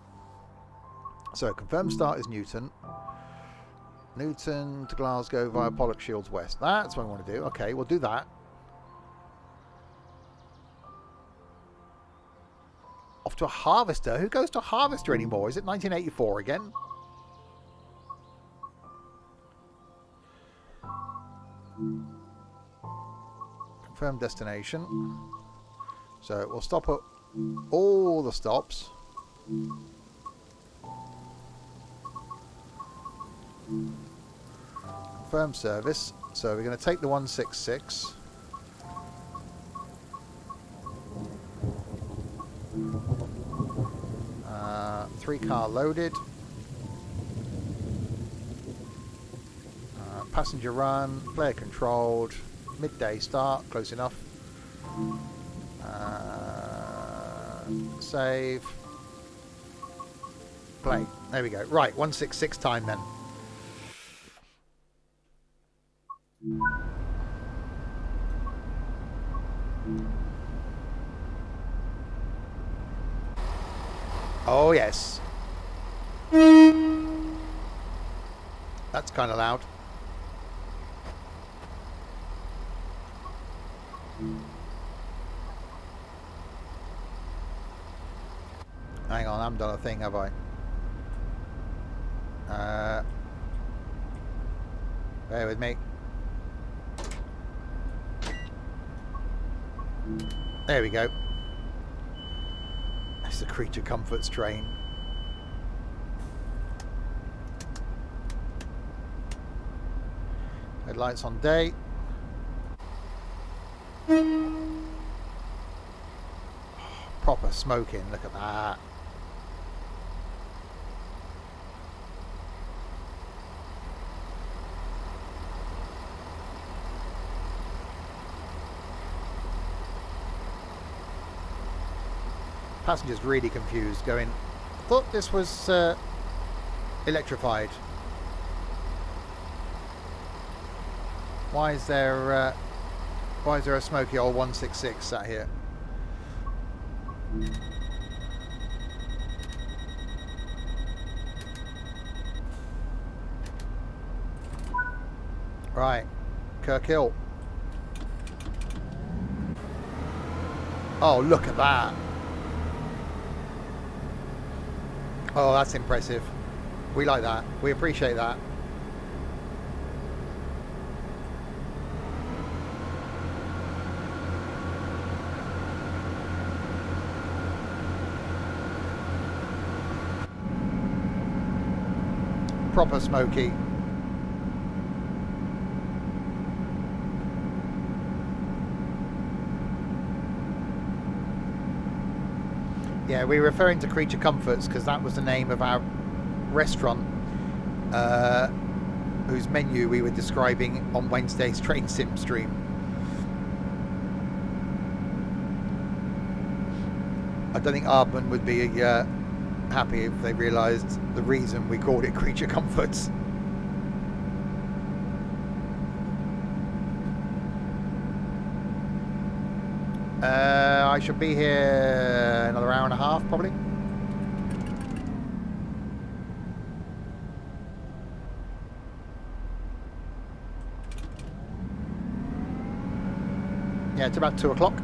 So, confirmed start is Newton. Newton to Glasgow via Pollock Shields West. That's what I want to do. Okay, we'll do that. Off to a Harvester. Who goes to a Harvester anymore? Is it 1984 again? Confirmed destination. So we'll stop at all the stops. Confirm service. So we're going to take the 166. Three car loaded. Passenger run, player controlled, midday start, close enough. Save. Play. There we go. Right, 166 time then. Oh yes. That's kind of loud. Hang on, I haven't done a thing, have I? Bear with me. There we go. It's the Creature Comforts train. Headlights on day. Proper smoking, look at that. Passengers really confused, going, I thought this was electrified. Why is there a smoky old 166 sat here? Right, Kirkhill. Oh, look at that. Oh, that's impressive. We like that. We appreciate that. Proper smoky. Yeah, we're referring to Creature Comforts because that was the name of our restaurant whose menu we were describing on Wednesday's Train Sim stream. I don't think Aardman would be happy if they realised the reason we called it Creature Comforts. I should be here another hour and a half, probably. Yeah, it's about 2 o'clock.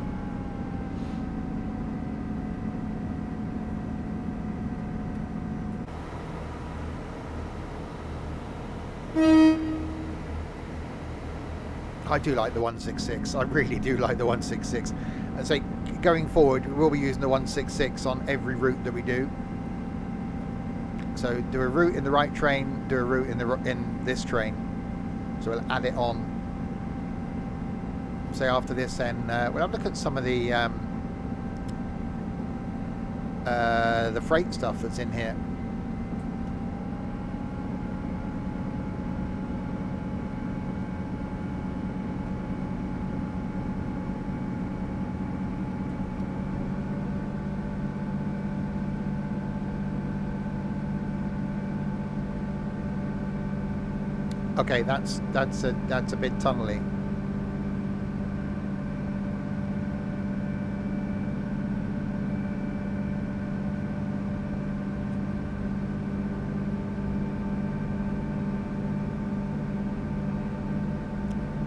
I do like the 166. I really do like the 166. And so going forward, we will be using the 166 on every route that we do. So do a route in the right train, do a route in this train. So we'll add it on. Say after this, then we'll have a look at some of the freight stuff that's in here. Okay, that's a bit tunnely.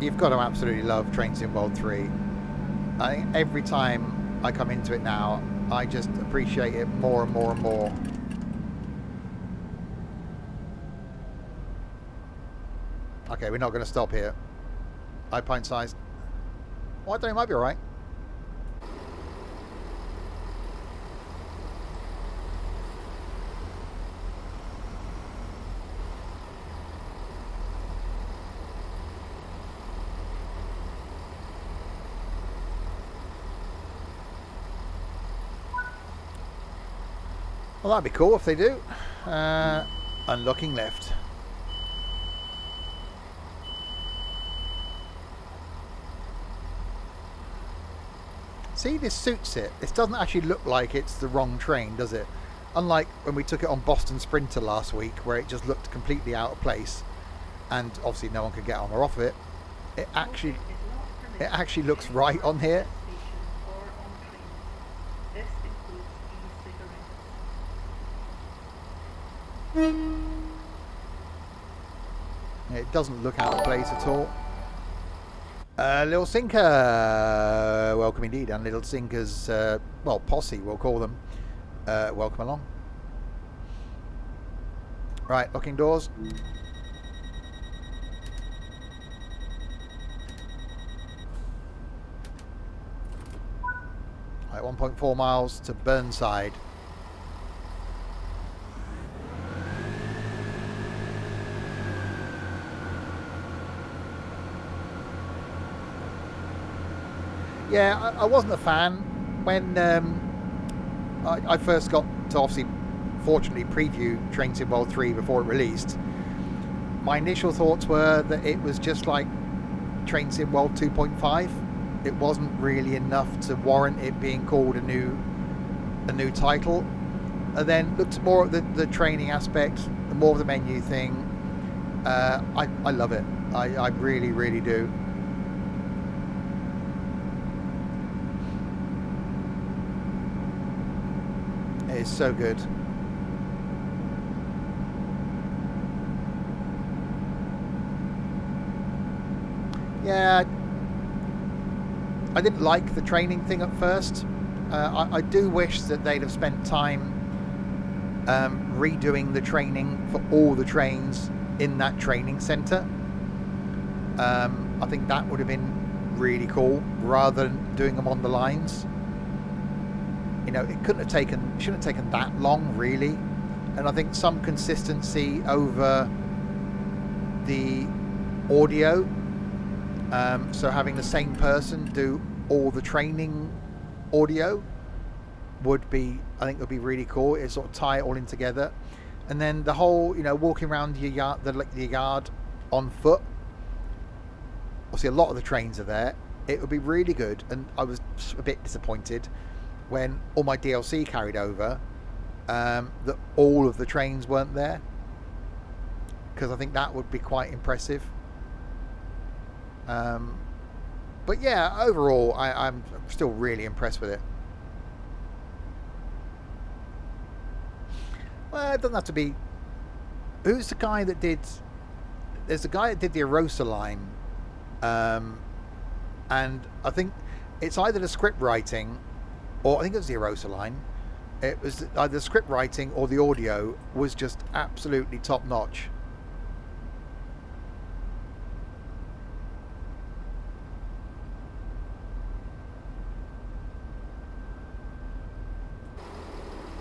You've got to absolutely love Train Sim World 3. I think every time I come into it now, I just appreciate it more and more and more. Okay, we're not going to stop here. High pint sized. Oh, I don't know, it might be alright. Well, that'd be cool if they do. Unlocking left. See, this suits it. This doesn't actually look like it's the wrong train, does it? Unlike when we took it on Boston Sprinter last week, where it just looked completely out of place, and obviously no one could get on or off it. It actually looks right on here. This includes e-cigarettes. It doesn't look out of place at all. Little Sinker, welcome indeed, and Little Sinker's, well, posse, we'll call them. Welcome along. Right, locking doors. Right, 1.4 miles to Burnside. Yeah, I wasn't a fan when I first got to obviously, fortunately, preview Train Sim World 3 before it released. My initial thoughts were that it was just like Train Sim World 2.5. It wasn't really enough to warrant it being called a new title. And then looked more at the training aspect, more of the menu thing. I love it. I really, really do. It is so good. Yeah, I didn't like the training thing at first. I do wish that they'd have spent time redoing the training for all the trains in that training centre. I think that would have been really cool, rather than doing them on the lines. You know, it shouldn't have taken that long, really. And I think some consistency over the audio. So having the same person do all the training audio would be, I think, would be really cool. It sort of tie it all in together. And then the whole, you know, walking around your yard, the yard on foot. Obviously, a lot of the trains are there. It would be really good. And I was a bit disappointed when all my DLC carried over, that all of the trains weren't there, because I think that would be quite impressive. But yeah, overall, I'm still really impressed with it. Well, it doesn't have to be. Who's the guy that did? There's the guy that did the Erosa line, and I think it's either the script writing, or I think it was the Erosa line. It was either the script writing or the audio was just absolutely top notch.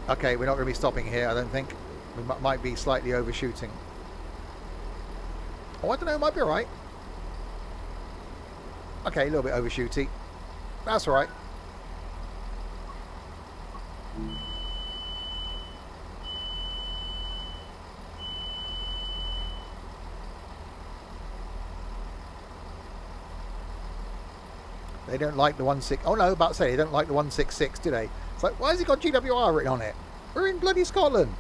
Okay, we're not going to be stopping here, I don't think. We might be slightly overshooting. Oh, I don't know, it might be alright. Okay, a little bit overshooty. That's alright. They don't like the 16. Oh no, about to say they don't like the 166, do they? It's like, why has it got GWR written on it? We're in bloody Scotland.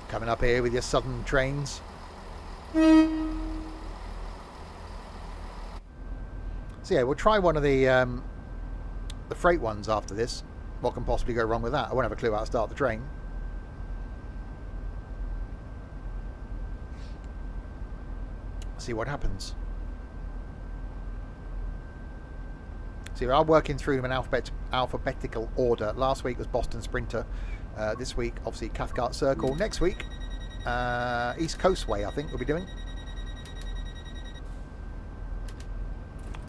Coming up here with your southern trains. So yeah, we'll try one of the freight ones after this. What can possibly go wrong with that? I won't have a clue how to start the train. See what happens. So we are working through them in alphabetical order. Last week was Boston Sprinter. This week, obviously, Cathcart Circle. Next week, East Coast Way, I think we'll be doing.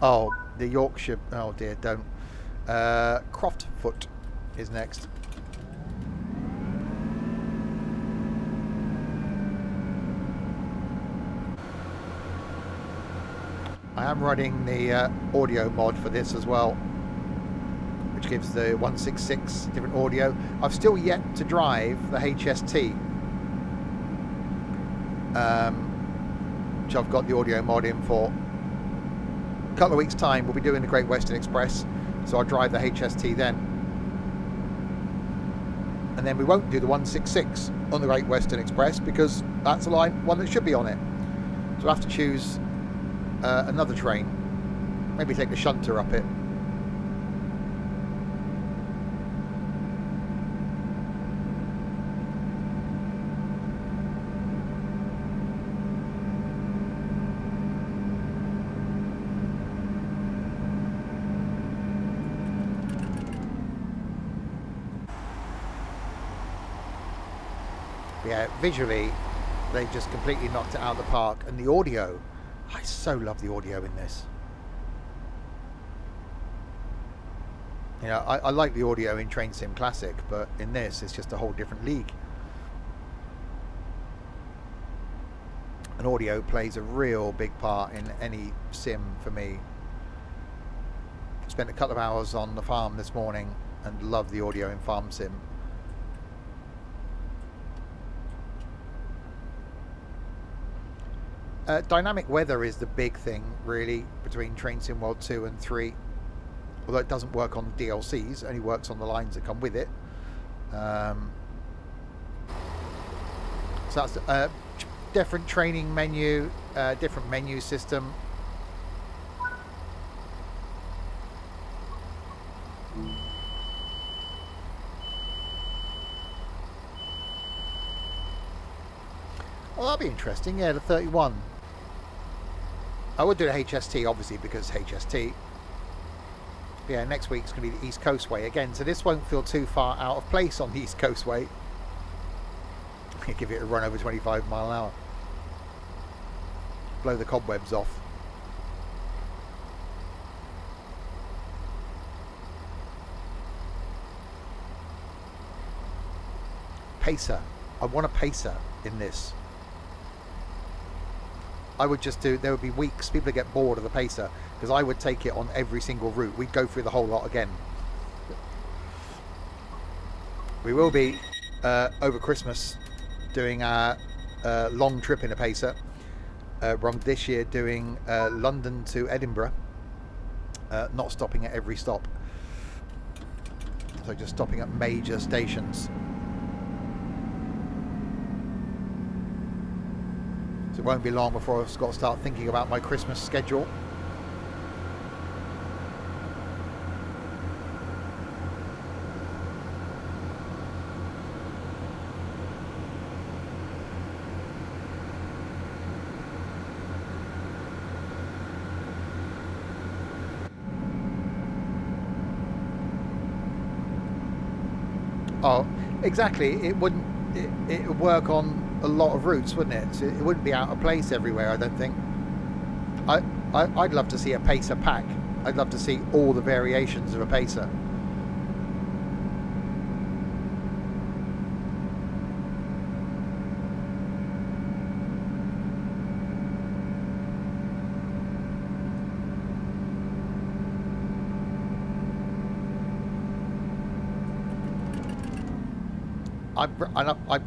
Oh, the Yorkshire. Oh dear, don't. Croftfoot is next. I am running the audio mod for this as well. which gives the 166 different audio. I've still yet to drive the HST, which I've got the audio mod in for. A couple of weeks' time, we'll be doing the Great Western Express, so I'll drive the HST then. And then we won't do the 166 on the Great Western Express because that's the one that should be on it. So we'll have to choose another train. Maybe take the shunter up it. Yeah, visually, they just completely knocked it out of the park. And the audio, I so love the audio in this. You know, I like the audio in Train Sim Classic, but in this, it's just a whole different league. And audio plays a real big part in any sim for me. Spent a couple of hours on the farm this morning and love the audio in Farm Sim. Dynamic weather is the big thing, really, between Train Sim World 2 and 3. Although it doesn't work on DLCs, it only works on the lines that come with it. So that's a different training menu, different menu system. Well, that'll be interesting. Yeah, the 31. I would do the HST, obviously, because HST. But yeah, next week's going to be the East Coast Way again, so this won't feel too far out of place on the East Coast Way. Give it a run over 25 mile an hour. Blow the cobwebs off. Pacer. I want a pacer in this. I would just do, there would be weeks, people would get bored of the pacer, because I would take it on every single route. We'd go through the whole lot again. We will be, over Christmas, doing our long trip in a pacer. From this year doing London to Edinburgh, not stopping at every stop. So just stopping at major stations. So it won't be long before I've got to start thinking about my Christmas schedule. Oh, exactly. It wouldn't. It would work on a lot of routes, wouldn't it? So it wouldn't be out of place everywhere, I don't think. I'd love to see a pacer pack. I'd love to see all the variations of a pacer.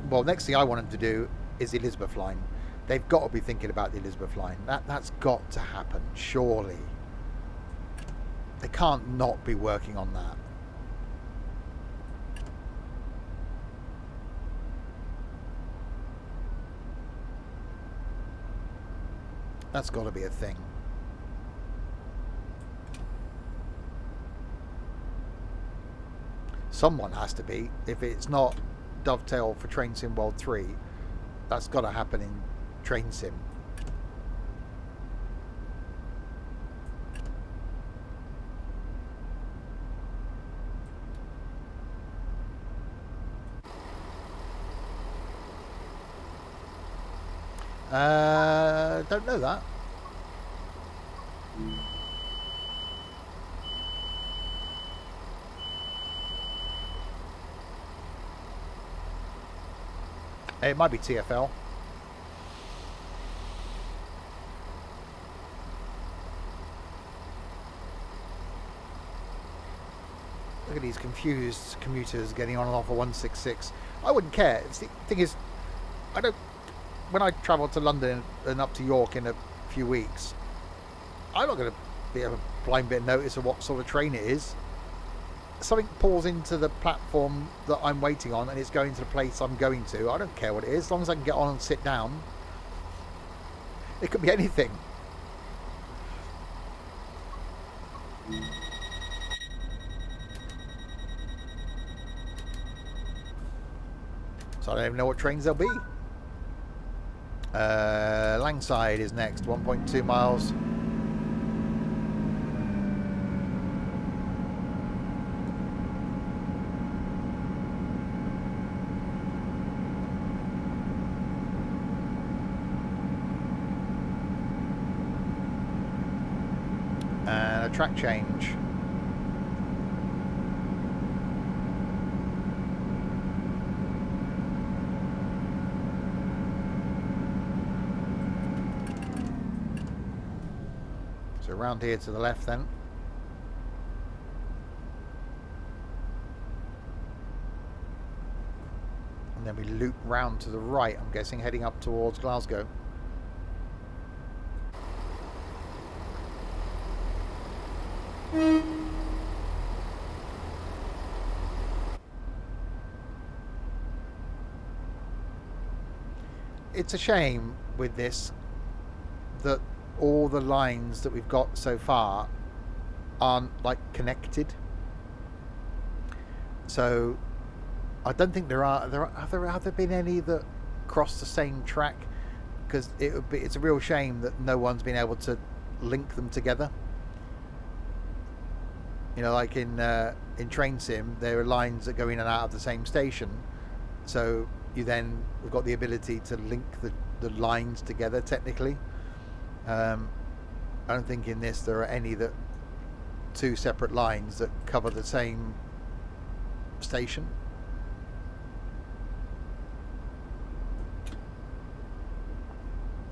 Well, next thing I want them to do is the Elizabeth line. They've got to be thinking about the Elizabeth line. That's got to happen, surely. They can't not be working on that. That's got to be a thing. Someone has to be. If it's not Dovetail for Train Sim World 3, that's got to happen in Train Sim. Don't know that. It might be TFL. Look at these confused commuters getting on and off of 166. I wouldn't care. The thing is, I don't. When I travel to London and up to York in a few weeks, I'm not going to be a blind bit of notice of what sort of train it is. Something pulls into the platform that I'm waiting on and it's going to the place I'm going to. I don't care what it is, as long as I can get on and sit down. It could be anything. So I don't even know what trains there'll be. Langside is next, 1.2 miles. And a track change. So around here to the left then. And then we loop round to the right, I'm guessing, heading up towards Glasgow. It's a shame with this that all the lines that we've got so far aren't like connected. So I don't think have there been any that cross the same track, because it's a real shame that no one's been able to link them together. You know, like in Train Sim, there are lines that go in and out of the same station, so we've got the ability to link the lines together technically. I don't think in this there are any that two separate lines that cover the same station.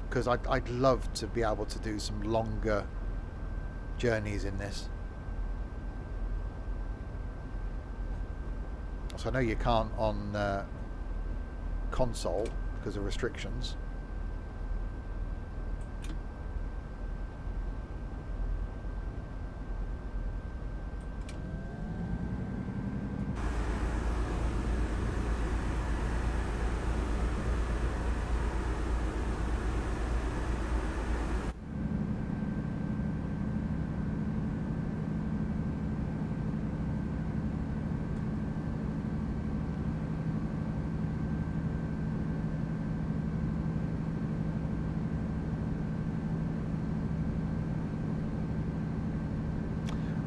Because I'd love to be able to do some longer journeys in this. So I know you can't on console because of restrictions.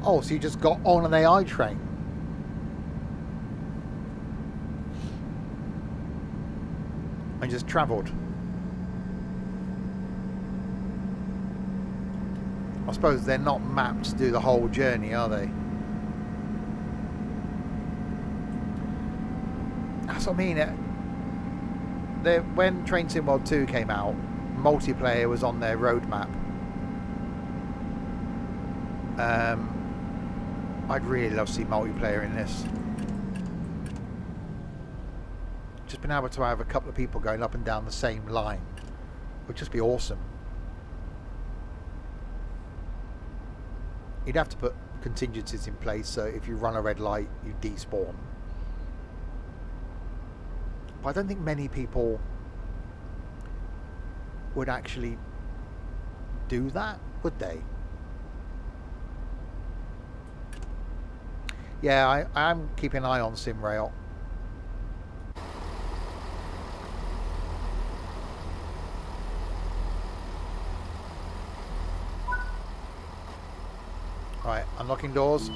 Oh, so you just got on an AI train? And just travelled? I suppose they're not mapped to do the whole journey, are they? That's what I mean. When Train Sim World 2 came out, multiplayer was on their roadmap. I'd really love to see multiplayer in this. Just being able to have a couple of people going up and down the same line would just be awesome. You'd have to put contingencies in place, so if you run a red light, you despawn. But I don't think many people would actually do that, would they? Yeah, I am keeping an eye on SimRail. Right, unlocking doors.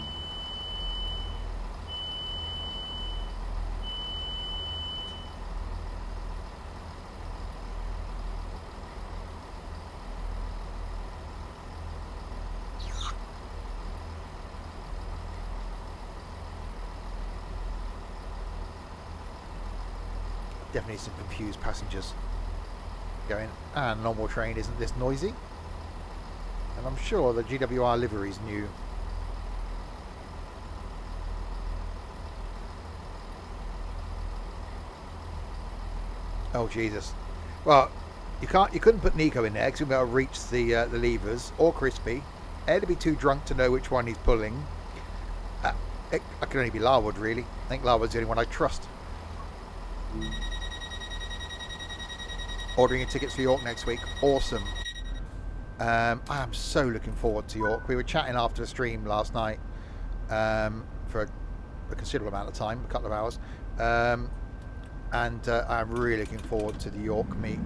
Definitely some confused passengers going, normal train isn't this noisy? And I'm sure the GWR livery is new. Oh Jesus! Well, you couldn't put Nico in there because you'll be able to reach the levers, or Crispy. Ed would be too drunk to know which one he's pulling. I can only be Larwood, really. I think Larwood's the only one I trust. Ordering your tickets for York next week. Awesome. I am so looking forward to York. We were chatting after the stream last night for a considerable amount of time, a couple of hours. And I'm really looking forward to the York meet.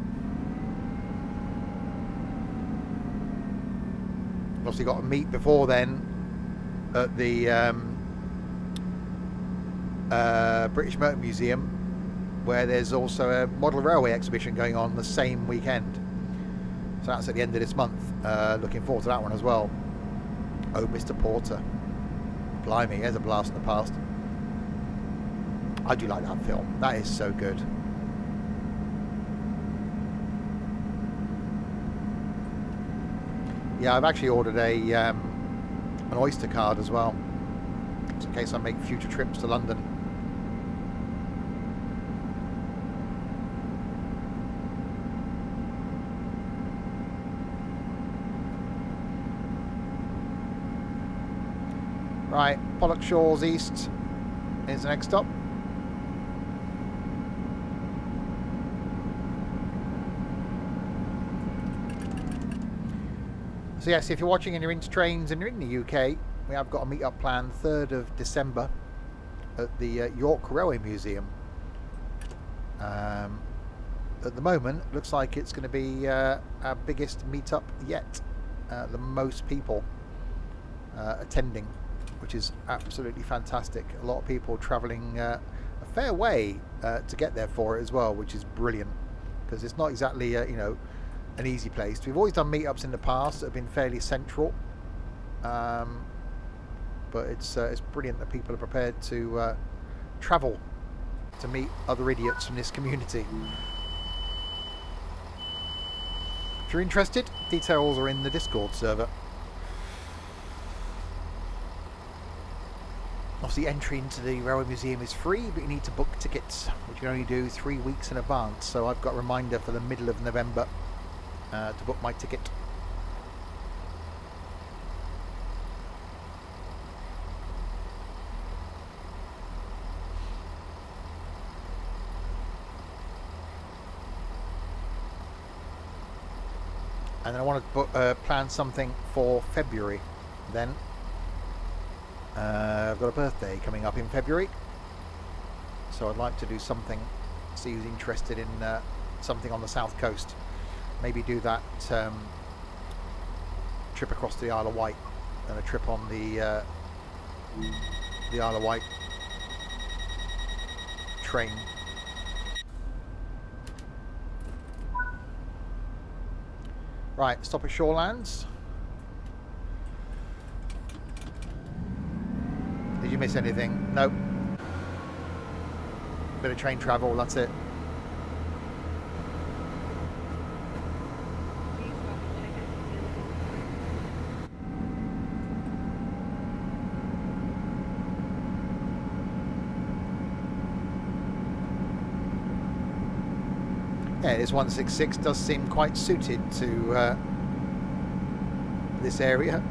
Obviously got a meet before then at the British Motor Museum, where there's also a model railway exhibition going on the same weekend. So that's at the end of this month. Looking forward to that one as well. Oh, Mr. Porter. Blimey, there's a blast in the past. I do like that film. That is so good. Yeah, I've actually ordered an Oyster card as well, just in case I make future trips to London. Right, Pollock Shores East is the next stop. So yes, if you're watching and you're into trains and you're in the UK, we have got a meet-up planned 3rd of December at the York Railway Museum. At the moment, looks like it's going to be our biggest meet-up yet. The most people attending, which is absolutely fantastic. A lot of people travelling a fair way to get there for it as well, which is brilliant, because it's not exactly an easy place. We've always done meetups in the past that have been fairly central, but it's brilliant that people are prepared to travel to meet other idiots from this community. If you're interested, details are in the Discord server. Obviously, entry into the Railway Museum is free, but you need to book tickets, which you can only do 3 weeks in advance. So I've got a reminder for the middle of November to book my ticket. And then I want to plan something for February then. I've got a birthday coming up in February, so I'd like to do something, see who's interested in something on the south coast. Maybe do that trip across the Isle of Wight and a trip on the Isle of Wight train. Right, stop at Shorelands. Did you miss anything? Nope. Bit of train travel, that's it. Yeah, this 166 does seem quite suited to this area.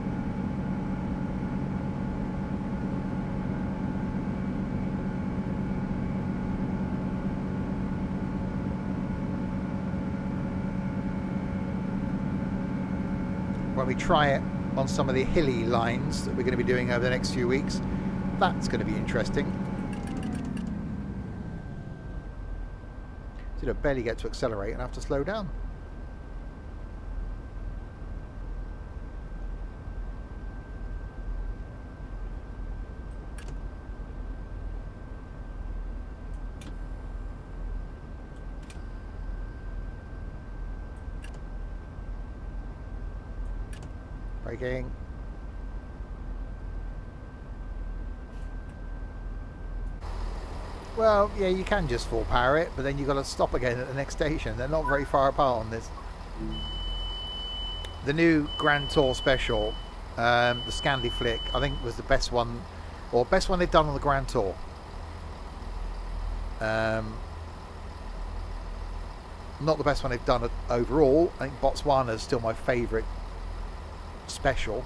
When we try it on some of the hilly lines that we're going to be doing over the next few weeks, that's going to be interesting. So you barely get to accelerate and have to slow down. Braking. Well, yeah, you can just full power it, but then you've got to stop again at the next station. They're not very far apart on this. The new Grand Tour Special, the Scandi Flick, I think was the best one, or best one they've done on the Grand Tour. Not the best one they've done overall. I think Botswana is still my favourite special.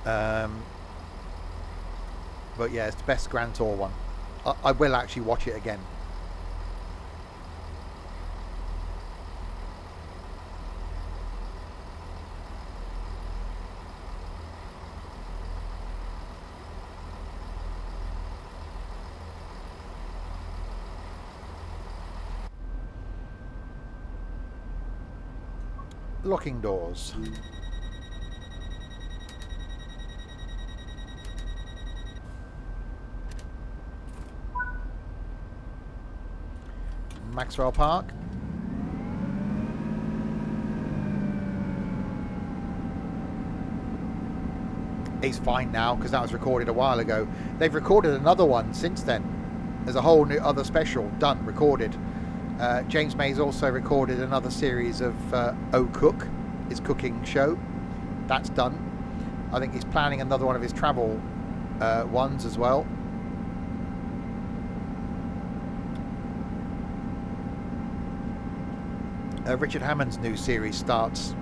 But yeah, it's the best Grand Tour one. I will actually watch it again. Locking doors. Maxwell Park. He's fine now because that was recorded a while ago. They've recorded another one since then. There's a whole new other special done, recorded. James May's also recorded another series of O Cook, his cooking show. That's done. I think he's planning another one of his travel ones as well. Richard Hammond's new series starts.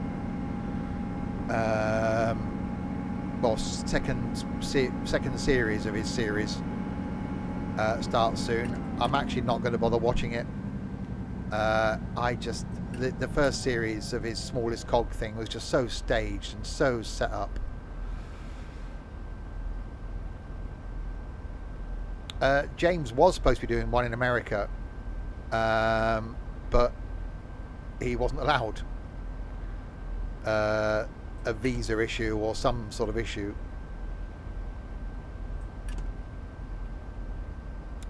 Well, second series of his series starts soon. I'm actually not going to bother watching it. The first series of his Smallest Cog thing was just so staged and so set up. James was supposed to be doing one in America, but he wasn't allowed. A visa issue or some sort of issue.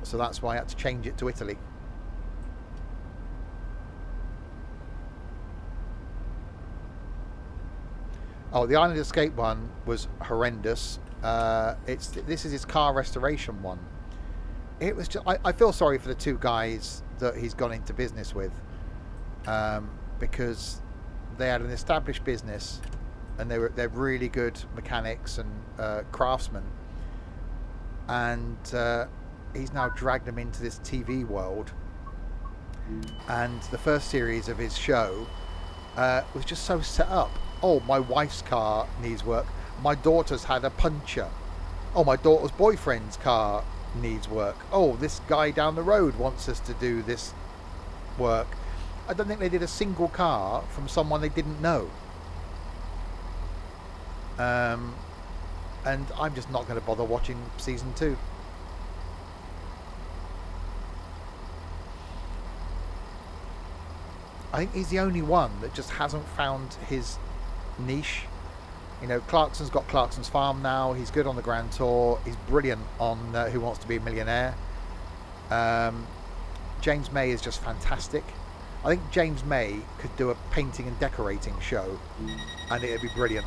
So that's why I had to change it to Italy. Oh, the Island Escape one was horrendous. This is his car restoration one. It was just, I feel sorry for the two guys that he's gone into business with, because they had an established business and they're really good mechanics and craftsmen, and he's now dragged them into this TV world. And the first series of his show was just so set up. Oh, my wife's car needs work. My daughter's had a puncture. Oh, my daughter's boyfriend's car needs work. Oh, this guy down the road wants us to do this work. I don't think they did a single car from someone they didn't know. And I'm just not going to bother watching season 2. I think he's the only one that just hasn't found his niche. You know, Clarkson's got Clarkson's Farm now. He's good on the Grand Tour. He's brilliant on Who Wants to Be a Millionaire. James May is just fantastic. I think James May could do a painting and decorating show, and it'd be brilliant.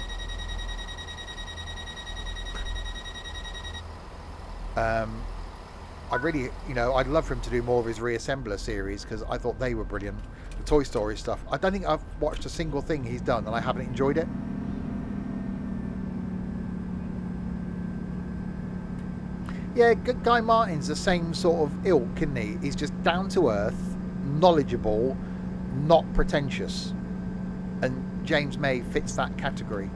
I really, I'd love for him to do more of his Reassembler series, because I thought they were brilliant. The Toy Story stuff. I don't think I've watched a single thing he's done and I haven't enjoyed it. Yeah, Guy Martin's the same sort of ilk, isn't he? He's just down to earth, knowledgeable, not pretentious. And James May fits that category.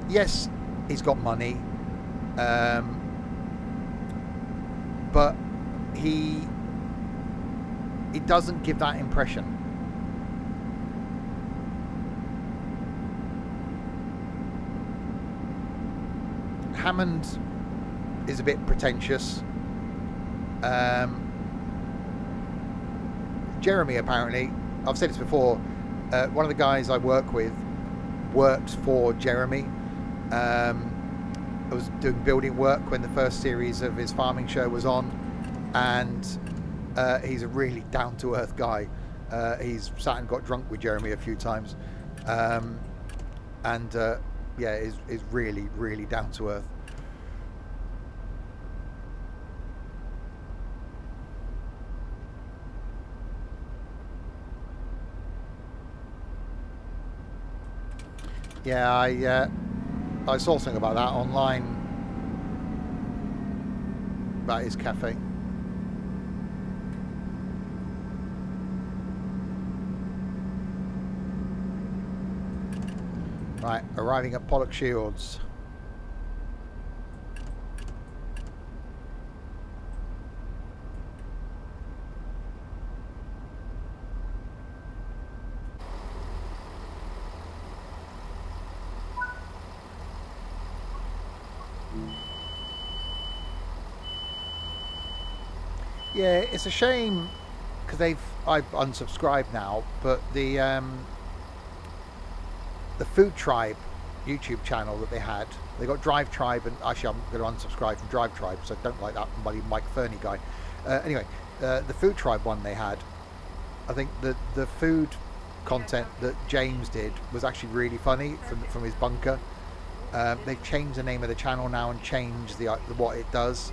Yes, he's got money, but he doesn't give that impression. Hammond is a bit pretentious. Jeremy, apparently, I've said this before, one of the guys I work with worked for Jeremy. I was doing building work when the first series of his farming show was on, and he's a really down-to-earth guy. He's sat and got drunk with Jeremy a few times, and is really, really down-to-earth. Yeah, I saw something about that online, about his cafe. Right, arriving at Pollock Shields. Yeah, it's a shame because I've unsubscribed now, but the Food Tribe YouTube channel that they got Drive Tribe, and actually I'm going to unsubscribe from Drive Tribe because I don't like that bloody Mike Fernie guy. Anyway, the Food Tribe one they had, I think the food content that James did was actually really funny from his bunker. They've changed the name of the channel now and changed the what it does,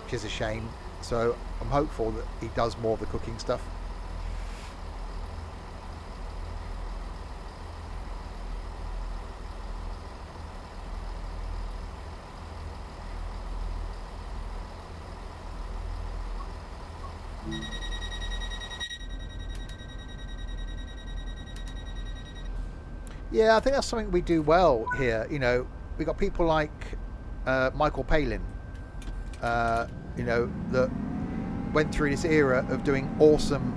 which is a shame. So I'm hopeful that he does more of the cooking stuff. Yeah, I think that's something we do well here. You know, we got people like Michael Palin, you know, that went through this era of doing awesome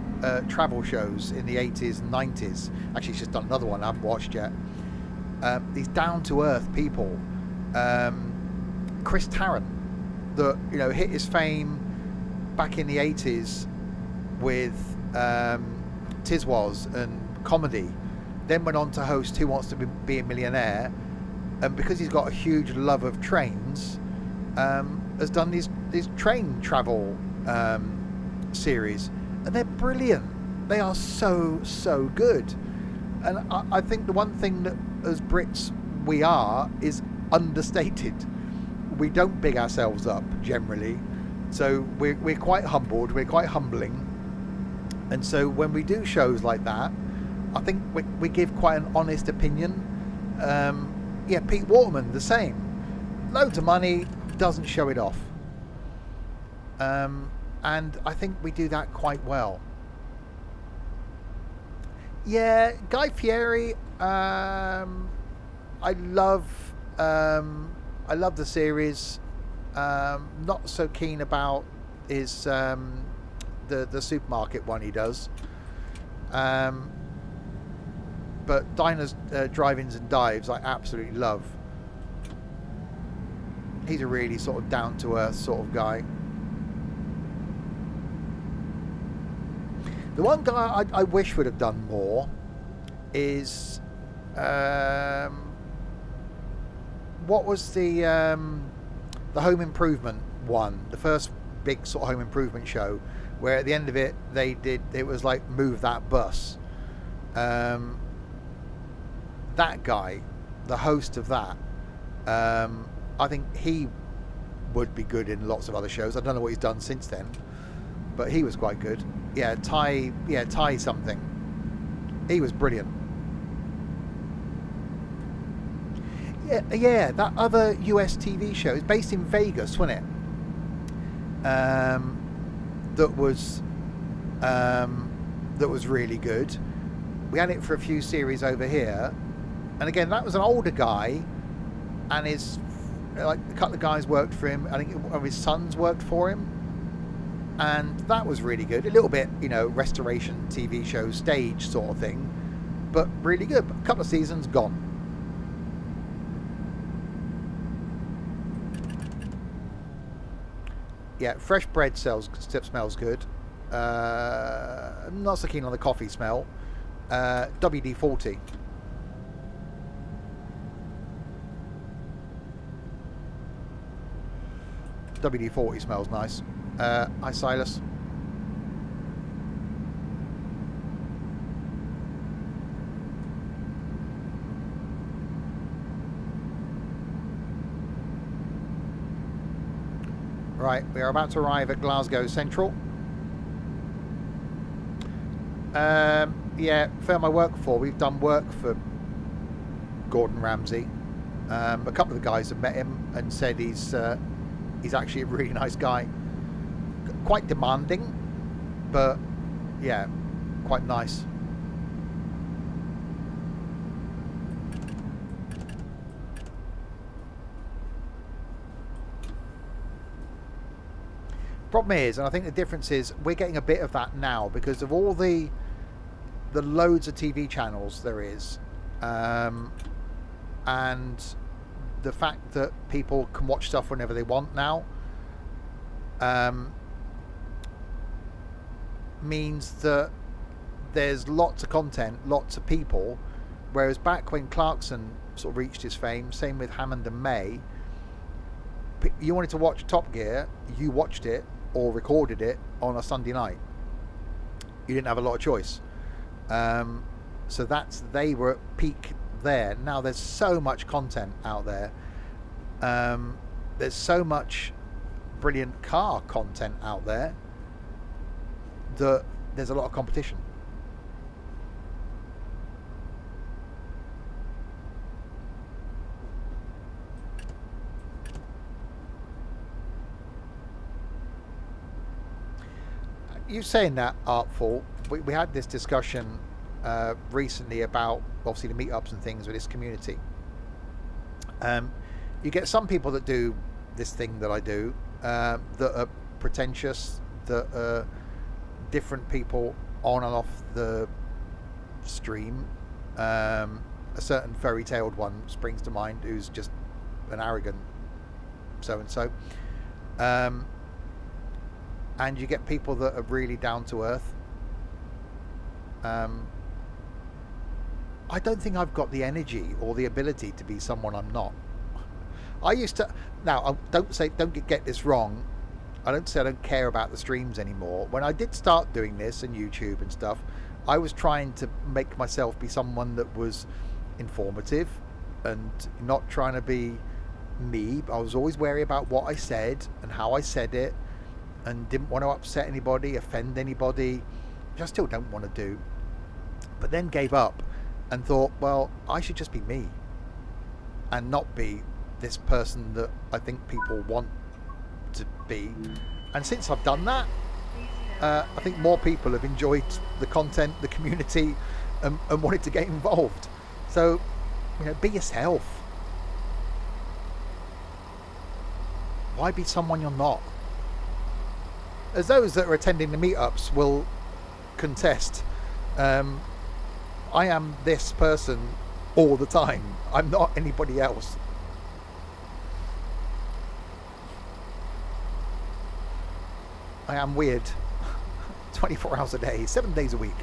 travel shows in the 80s and 90s. Actually, he's just done another one I haven't watched yet. These down-to-earth people. Chris Tarrant, that, you know, hit his fame back in the 80s with Tiswas and comedy. Then went on to host Who Wants to Be a Millionaire, and because he's got a huge love of trains, has done these train travel series, and they're brilliant. They are so good. And I think the one thing that as Brits we are is understated. We don't big ourselves up generally, so we're quite humbled. We're quite humbling, and so when we do shows like that, I think we give quite an honest opinion. Yeah, Pete Waterman, the same. Loads of money, doesn't show it off. And I think we do that quite well. Yeah, Guy Fieri, I love the series. Not so keen about his the supermarket one he does. But Diners, Drive-Ins and Dives I absolutely love. He's a really sort of down-to-earth sort of guy. The one guy I wish would have done more is what was the Home Improvement one, the first big sort of home improvement show, where at the end of it it was like Move That Bus. That guy, the host of that, I think he would be good in lots of other shows. I don't know what he's done since then, but he was quite good. Yeah, Ty something. He was brilliant. Yeah, that other US TV show is based in Vegas, wasn't it? That was really good. We had it for a few series over here. And again, that was an older guy, and a couple of guys worked for him. I think one of his sons worked for him, and that was really good. A little bit, you know, restoration TV show stage sort of thing, but really good. A couple of seasons gone. Yeah, fresh bread smells good. I'm not so keen on the coffee smell. WD-40. WD-40 smells nice. Hi, Silas. Right, we are about to arrive at Glasgow Central. Yeah, firm I work for, we've done work for Gordon Ramsay. A couple of the guys have met him and said he's actually a really nice guy. Quite demanding, but yeah, quite nice. Problem is, and I think the difference is, we're getting a bit of that now because of all the loads of TV channels there is, and the fact that people can watch stuff whenever they want now, means that there's lots of content, lots of people, whereas back when Clarkson sort of reached his fame, same with Hammond and May, you wanted to watch Top Gear, you watched it or recorded it on a Sunday night. You didn't have a lot of choice. So they were at peak there. Now there's so much content out there. There's so much brilliant car content out there that there's a lot of competition. You saying that, Artful, we had this discussion recently about obviously the meetups and things with this community. You get some people that do this thing that I do that are pretentious, that are different people on and off the stream. A certain fairy-tailed one springs to mind who's just an arrogant so-and-so. And you get people that are really down to earth. I don't think I've got the energy or the ability to be someone I'm not. I used to. Now, don't get this wrong. I don't say I don't care about the streams anymore. When I did start doing this and YouTube and stuff, I was trying to make myself be someone that was informative and not trying to be me. I was always wary about what I said and how I said it, and didn't want to upset anybody, offend anybody, which I still don't want to do. But then gave up and thought, well, I should just be me and not be this person that I think people want to be. And since I've done that, I think more people have enjoyed the content, the community, and wanted to get involved. So, be yourself. Why be someone you're not? As those that are attending the meetups will contest, I am this person all the time. I'm not anybody else. I am weird. 24 hours a day, 7 days a week.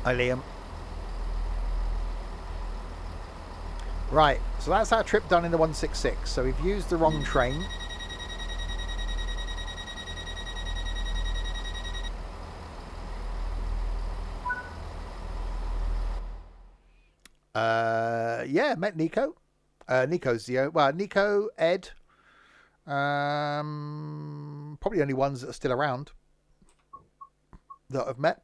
Hi, Liam. Right, so that's our trip done in the 166. So we've used the wrong train. Yeah, met Nico. Nico's the Nico, Ed. Probably only ones that are still around that I've met.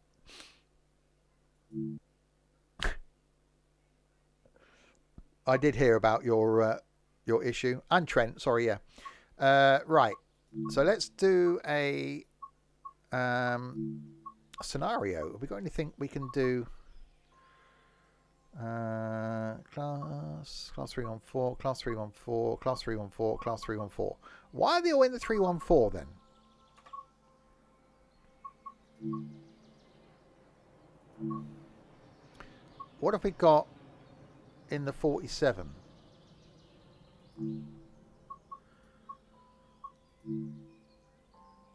I did hear about your issue. And Trent, sorry, yeah. Right. So let's do a scenario. Have we got anything we can do? Class 314, class 314, class 314, class 314. Why are they all in the 314 then? What have we got in the 47?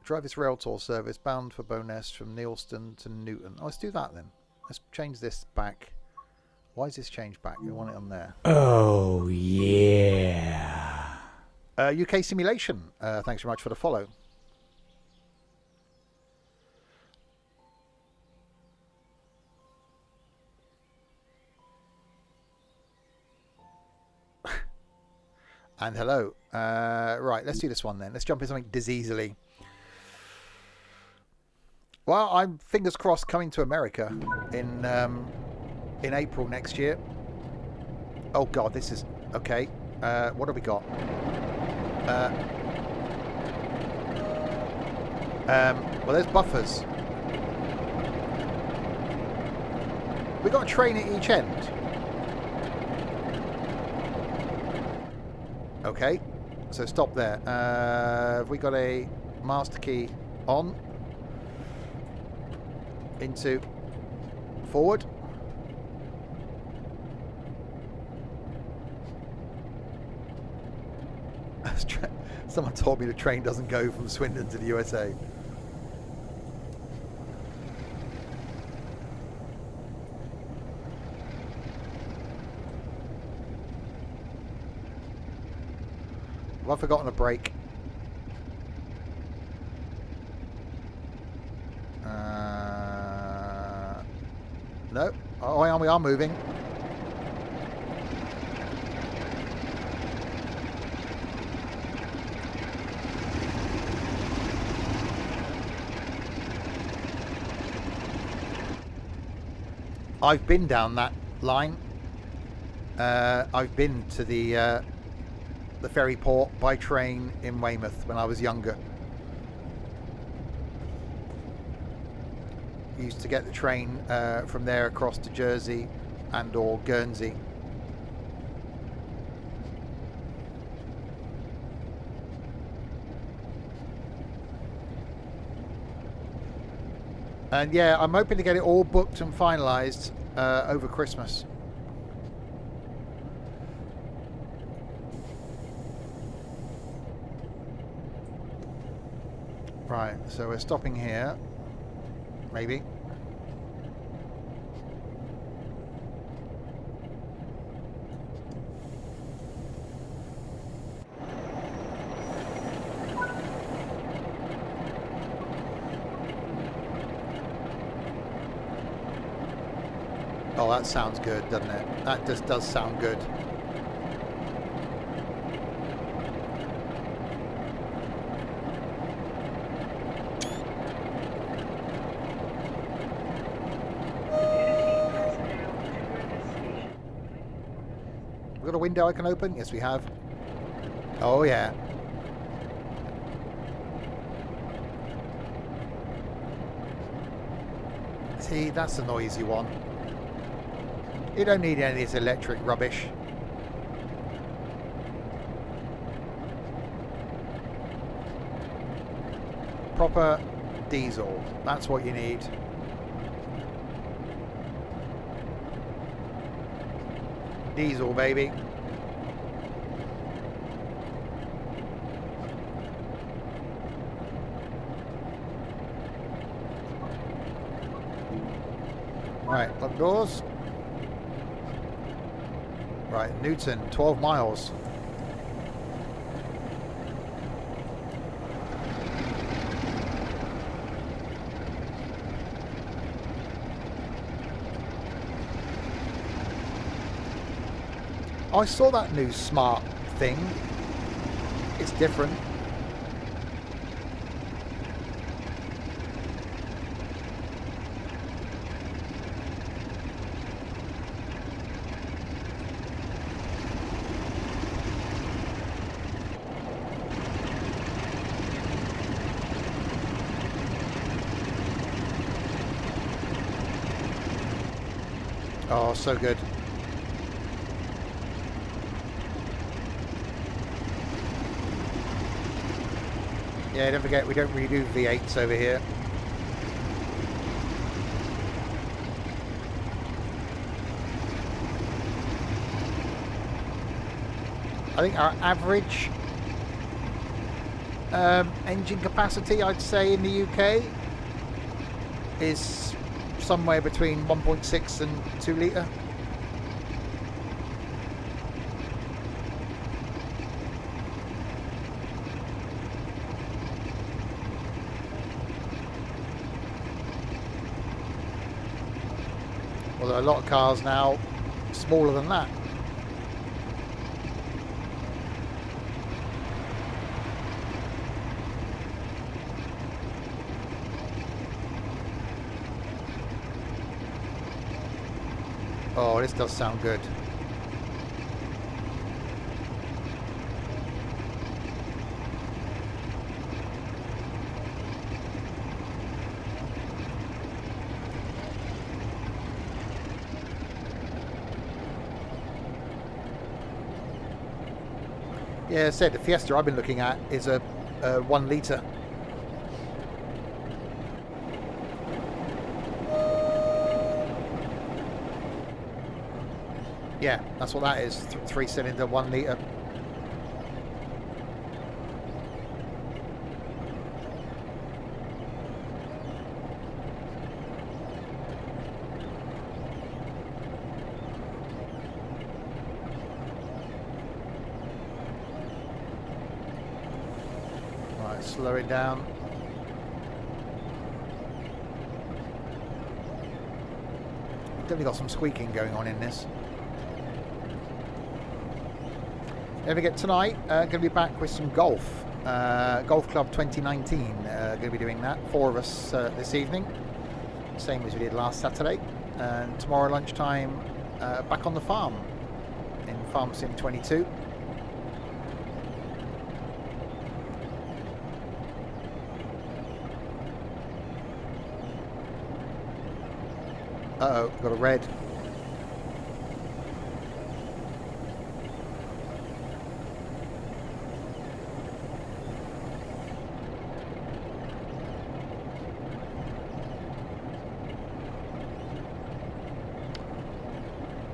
Drive this rail tour service bound for Bowness from Neilston to Newton. Oh, let's do that then. Let's change this back. Why is this changed back? We want it on there. Oh, yeah. UK Simulation. Thanks very much for the follow. And hello. Right, let's do this one then. Let's jump in something diseasily. Well, I'm fingers crossed coming to America in April next year. Oh God, this is okay. What have we got? Well, there's buffers. We got a train at each end. Okay, so stop there. Have we got a master key on? Into forward. Someone told me the train doesn't go from Swindon to the USA. Have I forgotten a brake? No. Oh, we are moving. I've been down that line. I've been to the ferry port by train in Weymouth when I was younger. Used to get the train from there across to Jersey and or Guernsey. And yeah, I'm hoping to get it all booked and finalised over Christmas. Right, so we're stopping here. Maybe. Oh, that sounds good, doesn't it? That just does sound good. We've got a window I can open? Yes, we have. Oh, yeah. See, that's the noisy one. You don't need any of this electric rubbish. Proper diesel. That's what you need. Diesel, baby. Right, lock doors. Right, Newton, 12 miles. I saw that new smart thing. It's different. Oh, so good. Yeah, don't forget we don't really do V8s over here. I think our average engine capacity, I'd say, in the UK is somewhere between 1.6 and 2 litre. Although a lot of cars now smaller than that. Oh, this does sound good. Yeah, I said the Fiesta I've been looking at is a 1 litre. Yeah, that's what that is. 3-cylinder, 1 litre. Right, slow it down. Definitely got some squeaking going on in this. Don't forget tonight, going to be back with some golf. Golf Club 2019, going to be doing that. 4 of us this evening, same as we did last Saturday. And tomorrow lunchtime, back on the farm in Farm Sim 22. Uh-oh, got a red.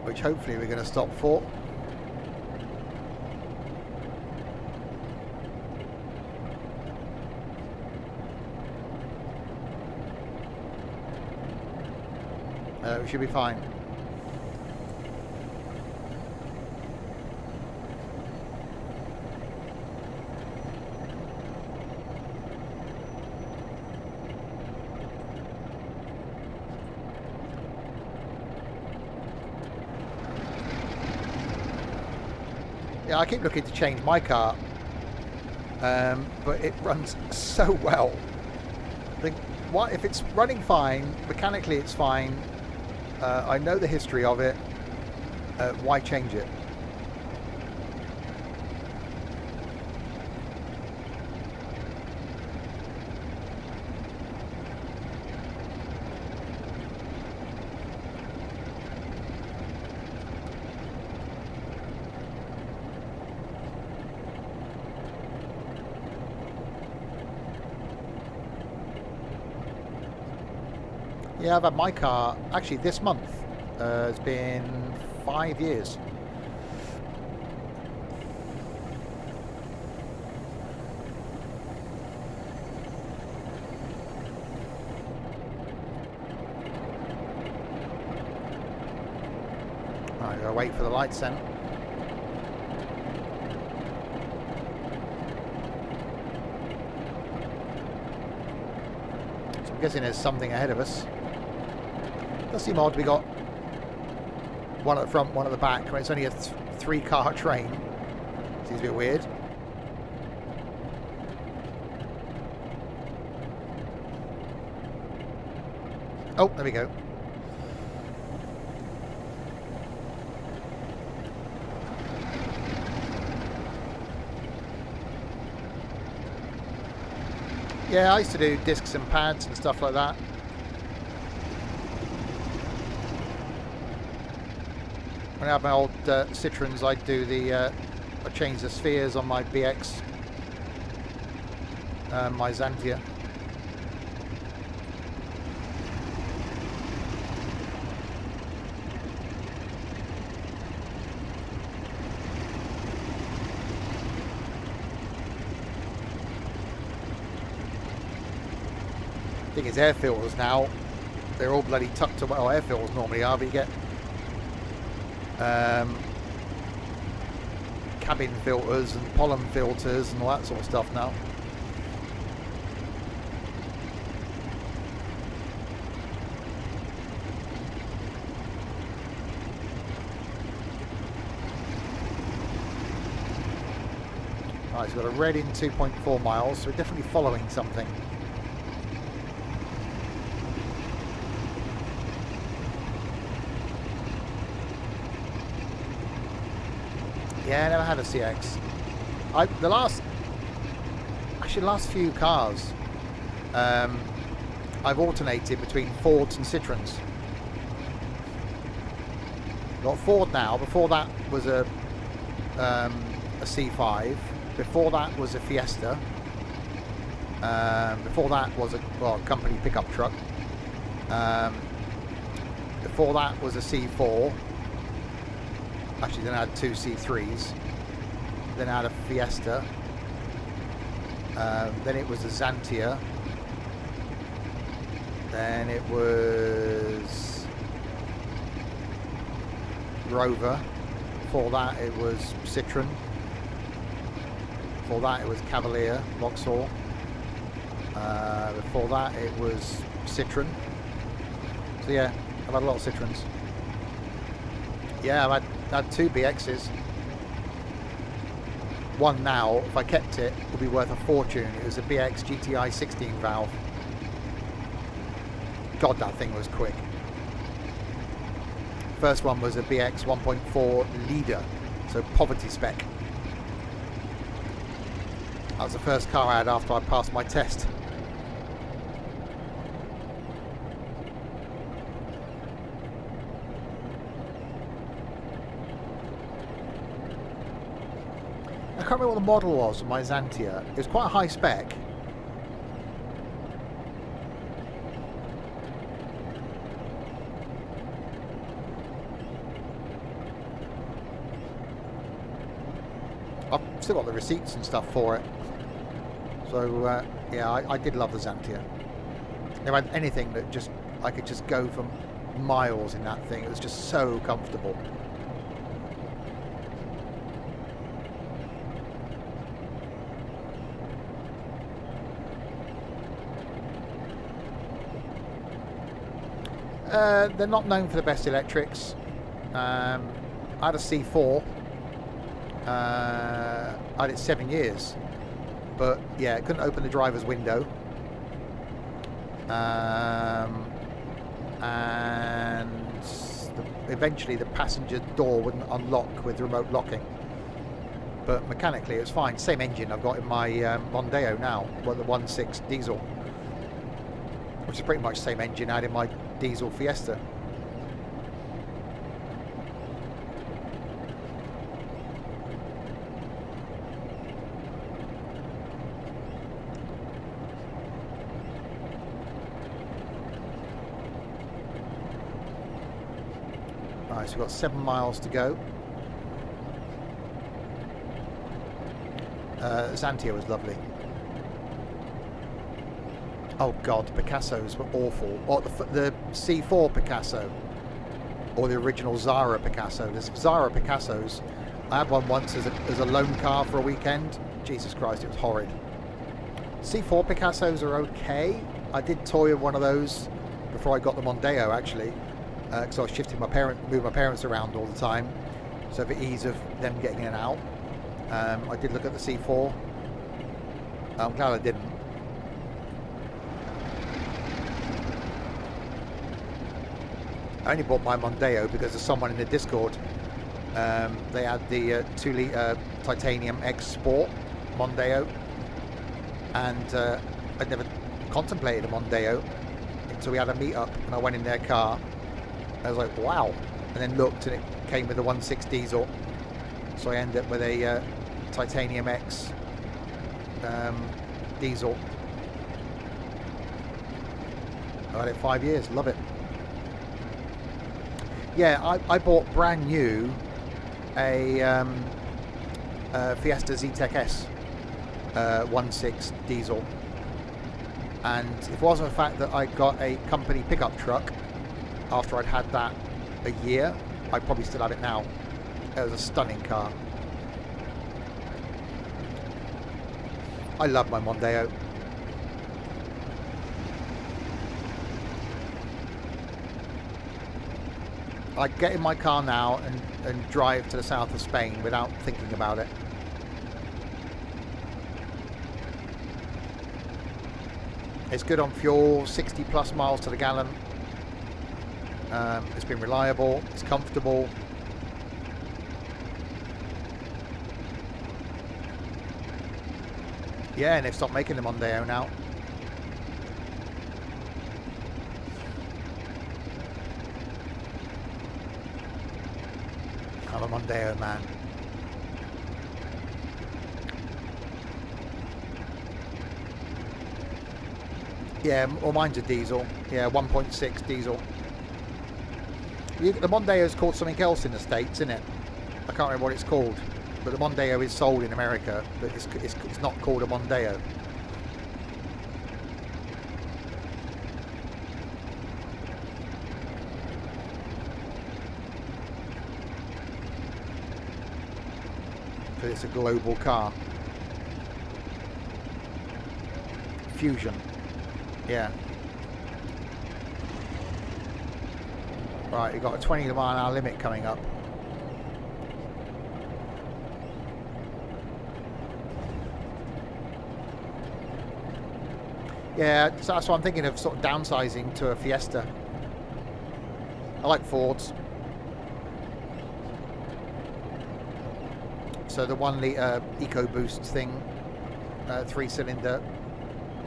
Which hopefully we're going to stop for. We should be fine. Yeah, I keep looking to change my car, but it runs so well. I think, what if it's running fine, mechanically it's fine, I know the history of it, why change it? Yeah, I've had my car, actually this month, it's been 5 years. Right, gotta wait for the lights then. So I'm guessing there's something ahead of us. Does seem odd, we got one at the front, one at the back, when it's only a 3-car train. Seems a bit weird. Oh, there we go. Yeah, I used to do discs and pads and stuff like that. When I had my old Citroens, I'd do the, I changed the spheres on my BX, my Xantia. Thing is, air filters now, they're all bloody tucked away. Well, air filters normally are, but you get cabin filters and pollen filters and all that sort of stuff now. Right, so we've got a red in 2.4 miles, so we're definitely following something. Yeah, I never had a CX. The last few cars, I've alternated between Fords and Citroens. Got Ford now. Before that was a a C5. Before that was a Fiesta. Before that was a company pickup truck. Before that was a C4. Actually, then I had 2 C3s. Then I had a Fiesta. Then it was a Xantia. Then it was Rover. Before that it was Citroen. Before that it was Cavalier, Vauxhall. Before that it was Citroen. So yeah, I've had a lot of Citroens. Yeah, I've had 2 BXs. One now, if I kept it, would be worth a fortune. It was a BX GTI 16 valve. God, that thing was quick. First one was a BX 1.4 leader, so poverty spec. That was the first car I had after I passed my test. I can't remember what the model was of my Xantia. It was quite a high spec. I've still got the receipts and stuff for it. So yeah, I did love the Xantia. Never had anything that just I could just go for miles in that thing. It was just so comfortable. They're not known for the best electrics. I had a C4. I had it 7 years, but yeah, couldn't open the driver's window, and eventually the passenger door wouldn't unlock with remote locking. But mechanically it was fine. Same engine I've got in my Mondeo now, well, the 1.6 diesel, which is pretty much the same engine I had in my diesel Fiesta. Right, so we've got 7 miles to go. Xantia was lovely. Oh god, Picassos were awful. Or the C4 Picasso, or the original Zara Picasso. The Zara Picassos, I had one once as a loan car for a weekend. Jesus Christ, it was horrid. C4 Picassos are okay. I did toy with one of those before I got the Mondeo, actually, because I was moving my parents around all the time, so for ease of them getting in and out. I did look at the C4. I'm glad I didn't. I only bought my Mondeo because of someone in the Discord. They had the 2-litre titanium X Sport Mondeo, and I'd never contemplated a Mondeo until we had a meet up and I went in their car. I was like, wow, and then looked and it came with a 1.6 diesel, so I ended up with a titanium X diesel. I had it 5 years, love it. Yeah, I bought brand new a Fiesta Z-Tech S 1.6 diesel, and if it wasn't the fact that I got a company pickup truck after I'd had that a year, I'd probably still have it now. It was a stunning car. I love my Mondeo. I'd get in my car now and drive to the south of Spain without thinking about it. It's good on fuel, 60 plus miles to the gallon. It's been reliable, it's comfortable. Yeah, and they've stopped making them on Mondeo now. I'm a Mondeo man. Yeah, or mine's a diesel. Yeah, 1.6 diesel. The Mondeo is called something else in the States, isn't it? I can't remember what it's called, but the Mondeo is sold in America, but it's not called a Mondeo. But it's a global car. Fusion. Yeah. Right, you've got a 20 mile an hour limit coming up. Yeah, so that's what I'm thinking of, sort of downsizing to a Fiesta. I like Fords. So the 1 litre EcoBoost thing, 3-cylinder,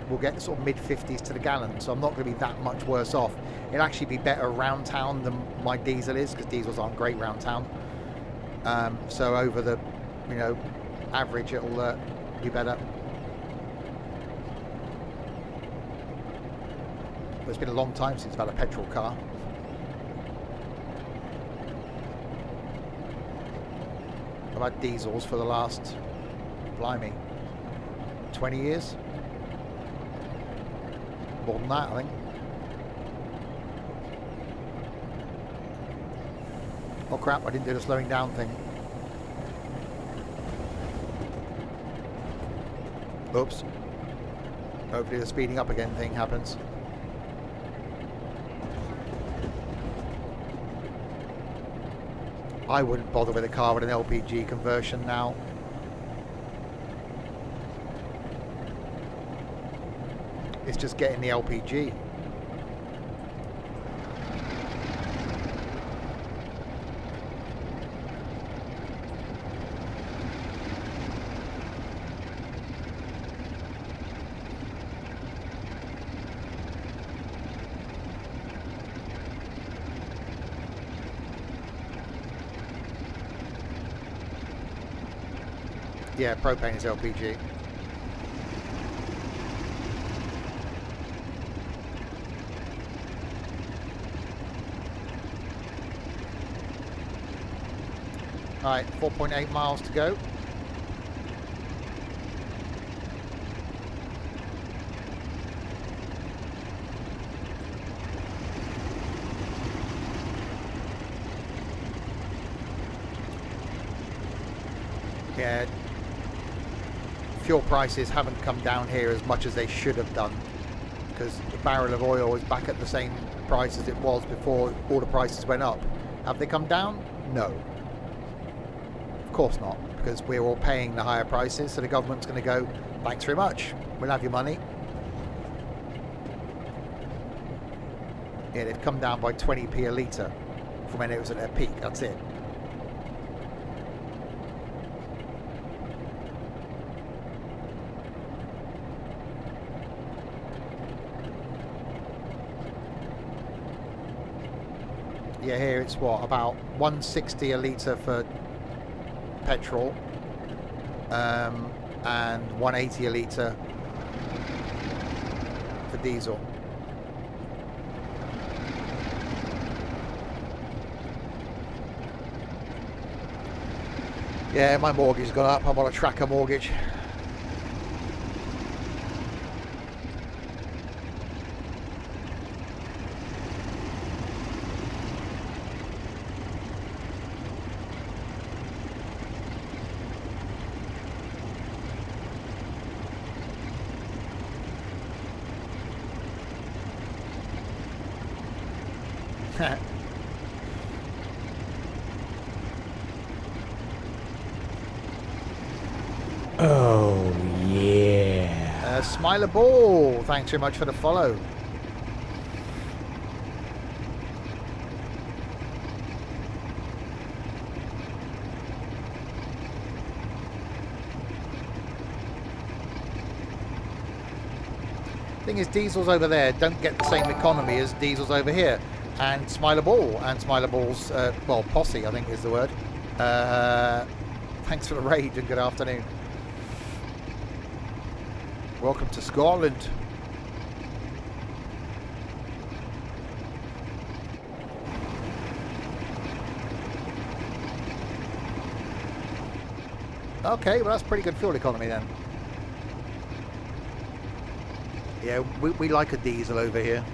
will get sort of mid-50s to the gallon, so I'm not going to be that much worse off. It'll actually be better around town than my diesel is, because diesels aren't great around town. So over the, average, it'll be better. But it's been a long time since I've had a petrol car. I've had diesels for the last, blimey, 20 years. More than that, I think. Oh crap, I didn't do the slowing down thing. Oops. Hopefully the speeding up again thing happens. I wouldn't bother with a car with an LPG conversion now. It's just getting the LPG. Yeah, propane is LPG. Alright, 4.8 miles to go. Yeah, fuel prices haven't come down here as much as they should have done, because the barrel of oil is back at the same price as it was before all the prices went up. Have they come down? No. Of course not, because we're all paying the higher prices, so the government's going to go, thanks very much, we'll have your money. Yeah, they've come down by 20p a litre from when it was at their peak, that's it. Yeah, here it's what, about 160 a litre for petrol, and 180 a litre for diesel. Yeah, my mortgage has gone up. I'm on a tracker mortgage. Oh, yeah. Smiler Ball, thanks very much for the follow. Thing is, diesels over there don't get the same economy as diesels over here. And Smiler Ball, and Smiler Ball's, well, posse, I think is the word. Thanks for the raid and good afternoon. Welcome to Scotland. Okay, well that's pretty good fuel economy then. Yeah, we like a diesel over here.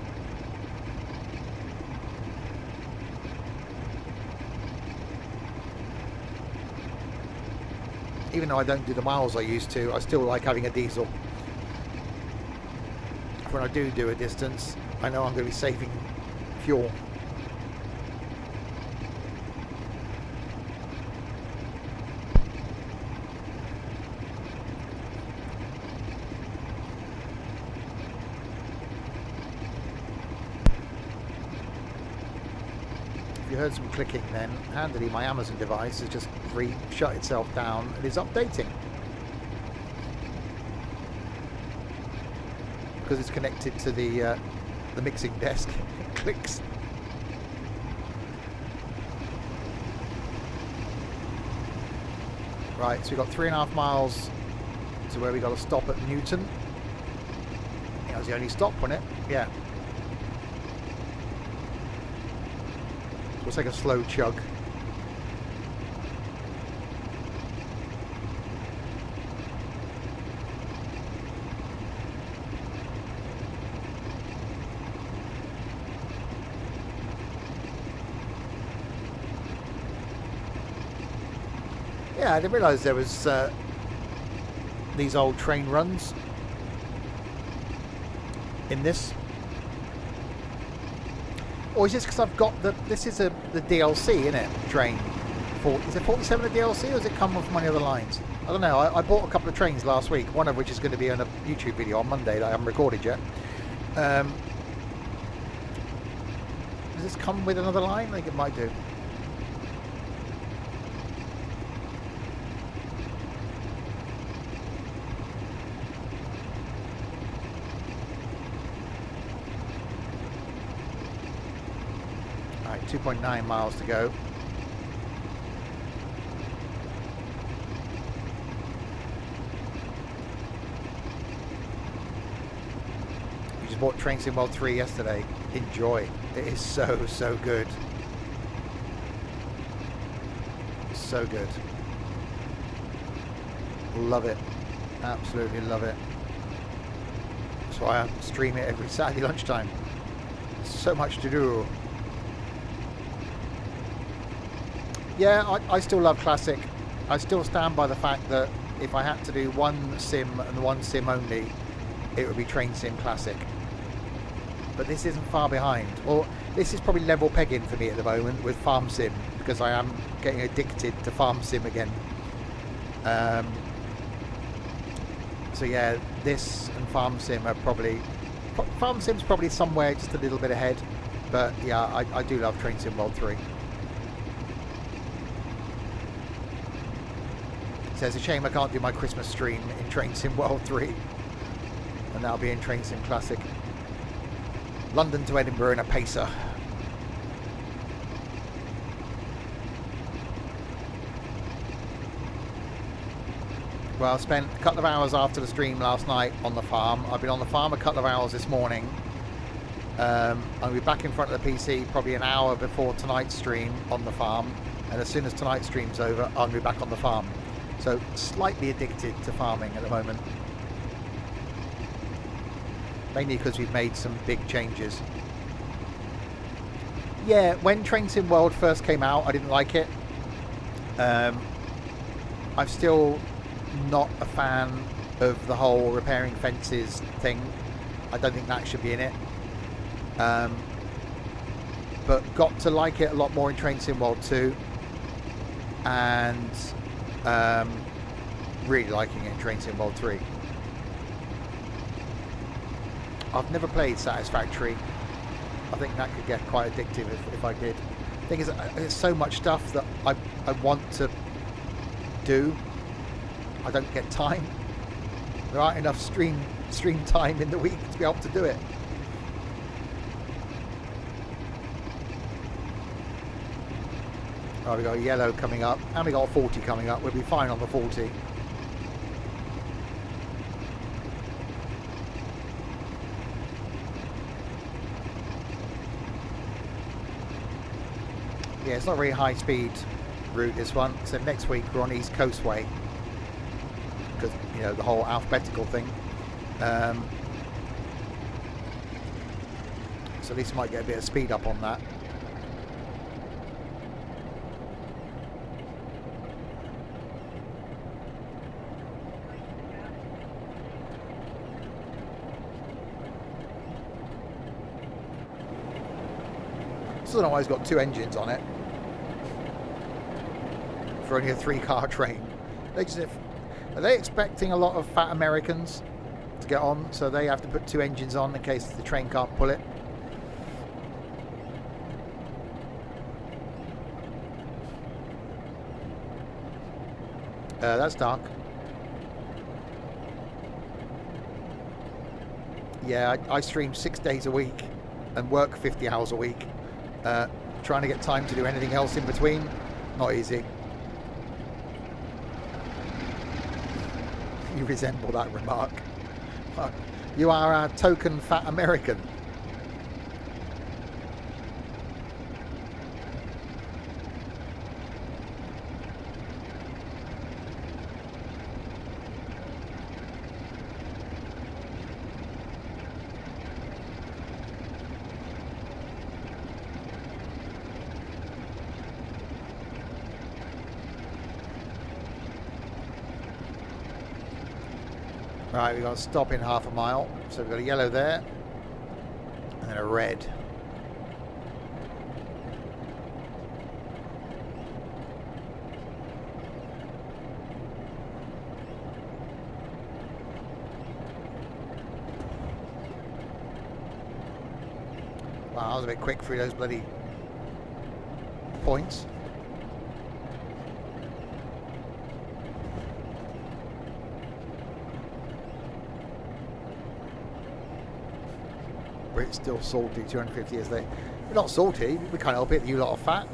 Even though I don't do the miles I used to, I still like having a diesel. When I do a distance, I know I'm going to be saving fuel. If you heard some clicking then, handily my Amazon device has just shut itself down and is updating. Because it's connected to the mixing desk. It clicks. Right, so we've got 3.5 miles to where we got to stop at Newton. That was the only stop, wasn't it? Yeah. We'll take a slow chug. Yeah, I didn't realise there was these old train runs in this. Or is this because I've got this is the DLC, isn't it? Train. Is it 47 a DLC, or does it come off many other lines? I don't know. I bought a couple of trains last week, one of which is going to be on a YouTube video on Monday that I haven't recorded yet. Does this come with another line? I think it might do. Alright, 2.9 miles to go. We just bought Train Sim World 3 yesterday. Enjoy. It is so good. So good. Love it. Absolutely love it. That's why I stream it every Saturday lunchtime. So much to do. Yeah, I still love Classic. I still stand by the fact that if I had to do one sim and one sim only, it would be Train Sim Classic. But this isn't far behind. Or this is probably level pegging for me at the moment with Farm Sim, because I am getting addicted to Farm Sim again. So yeah, this and Farm Sim are probably... Farm Sim's probably somewhere just a little bit ahead. But yeah, I do love Train Sim World 3. So it's a shame I can't do my Christmas stream in Train Sim World 3. And that'll be in Train Sim Classic. London to Edinburgh in a pacer. Well, I spent a couple of hours after the stream last night on the farm. I've been on the farm a couple of hours this morning. I'll be back in front of the PC probably an hour before tonight's stream on the farm. And as soon as tonight's stream's over, I'll be back on the farm. So slightly addicted to farming at the moment. Mainly because we've made some big changes. Yeah, when Train Sim World first came out, I didn't like it. I'm still not a fan of the whole repairing fences thing. I don't think that should be in it. But got to like it a lot more in Train Sim World 2. And really liking it in Train Sim World 3. I've never played Satisfactory. I think that could get quite addictive if I did. The thing is, there's so much stuff that I want to do. I don't get time. There aren't enough stream time in the week to be able to do it. Oh, we got a yellow coming up, and we got a 40 coming up. We'll be fine on the 40. Yeah, it's not a very high speed route, this one. So next week we're on East Coastway. because, you know, the whole alphabetical thing. So at least I might get a bit of speed up on that. Still don't know why it's got 2 engines on it for only a 3-car train. Are they expecting a lot of fat Americans to get on, so they have to put 2 engines on in case the train can't pull it? That's dark. Yeah, I stream 6 days a week and work 50 hours a week. Trying to get time to do anything else in between, not easy. You resemble that remark. You are our token fat American. Right, we've got to stop in half a mile. So we've got a yellow there, and then a red. Wow, I was a bit quick through those bloody points. It's still salty 250 years later. We're not salty, we can't help it, you lot are fat.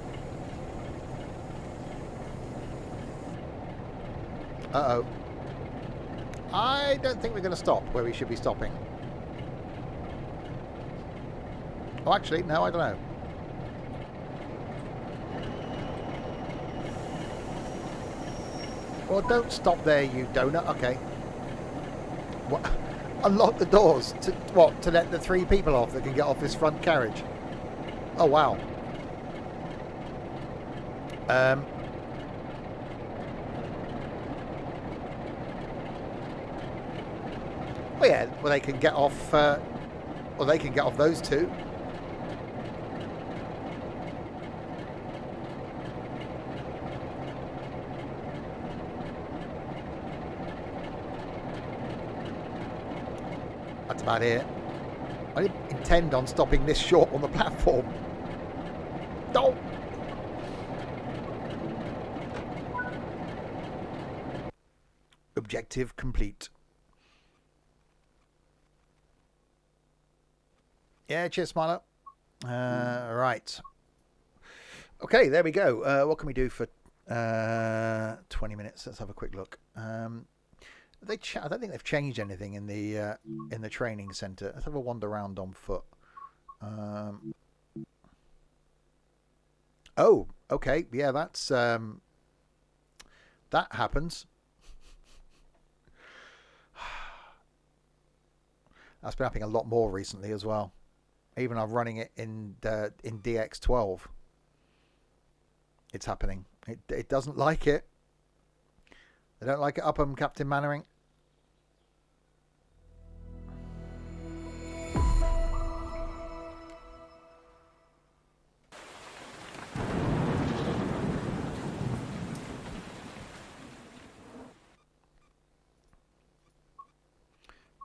Uh-oh. I don't think we're going to stop where we should be stopping. Oh, actually, no, I don't know. Well, don't stop there, you donut. Okay. What? Unlock the doors to what? To let the 3 people off that can get off this front carriage. Oh wow. Well, yeah. Well, they can get off. Well, they can get off those 2. That's about it. I didn't intend on stopping this short on the platform. Don't. Objective complete. Yeah, cheers, Smiler. Right. Okay, there we go. What can we do for 20 minutes? Let's have a quick look. I don't think they've changed anything in the training centre. Let's have a wander around on foot. Oh, okay. Yeah, that's that happens. That's been happening a lot more recently as well. Even I'm running it in DX12. It's happening. It doesn't like it. They don't like it up 'em, Captain Mannering.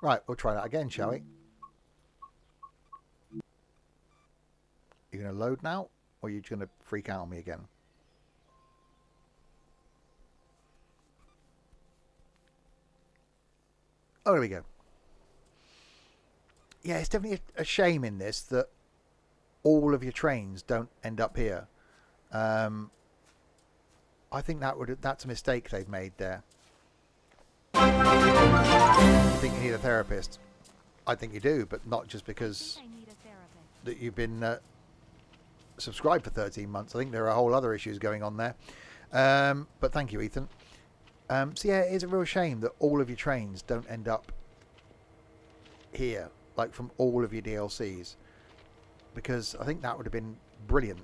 Right, we'll try that again, shall we? You're going to load now, or are you going to freak out on me again? Oh, there we go. Yeah, it's definitely a shame in this that all of your trains don't end up here. I think that's a mistake they've made there. You think you need a therapist? I think you do, but not just because that you've been subscribed for 13 months. I think there are whole other issues going on there. But thank you, Ethan. So yeah, it is a real shame that all of your trains don't end up here, like from all of your DLCs, because I think that would have been brilliant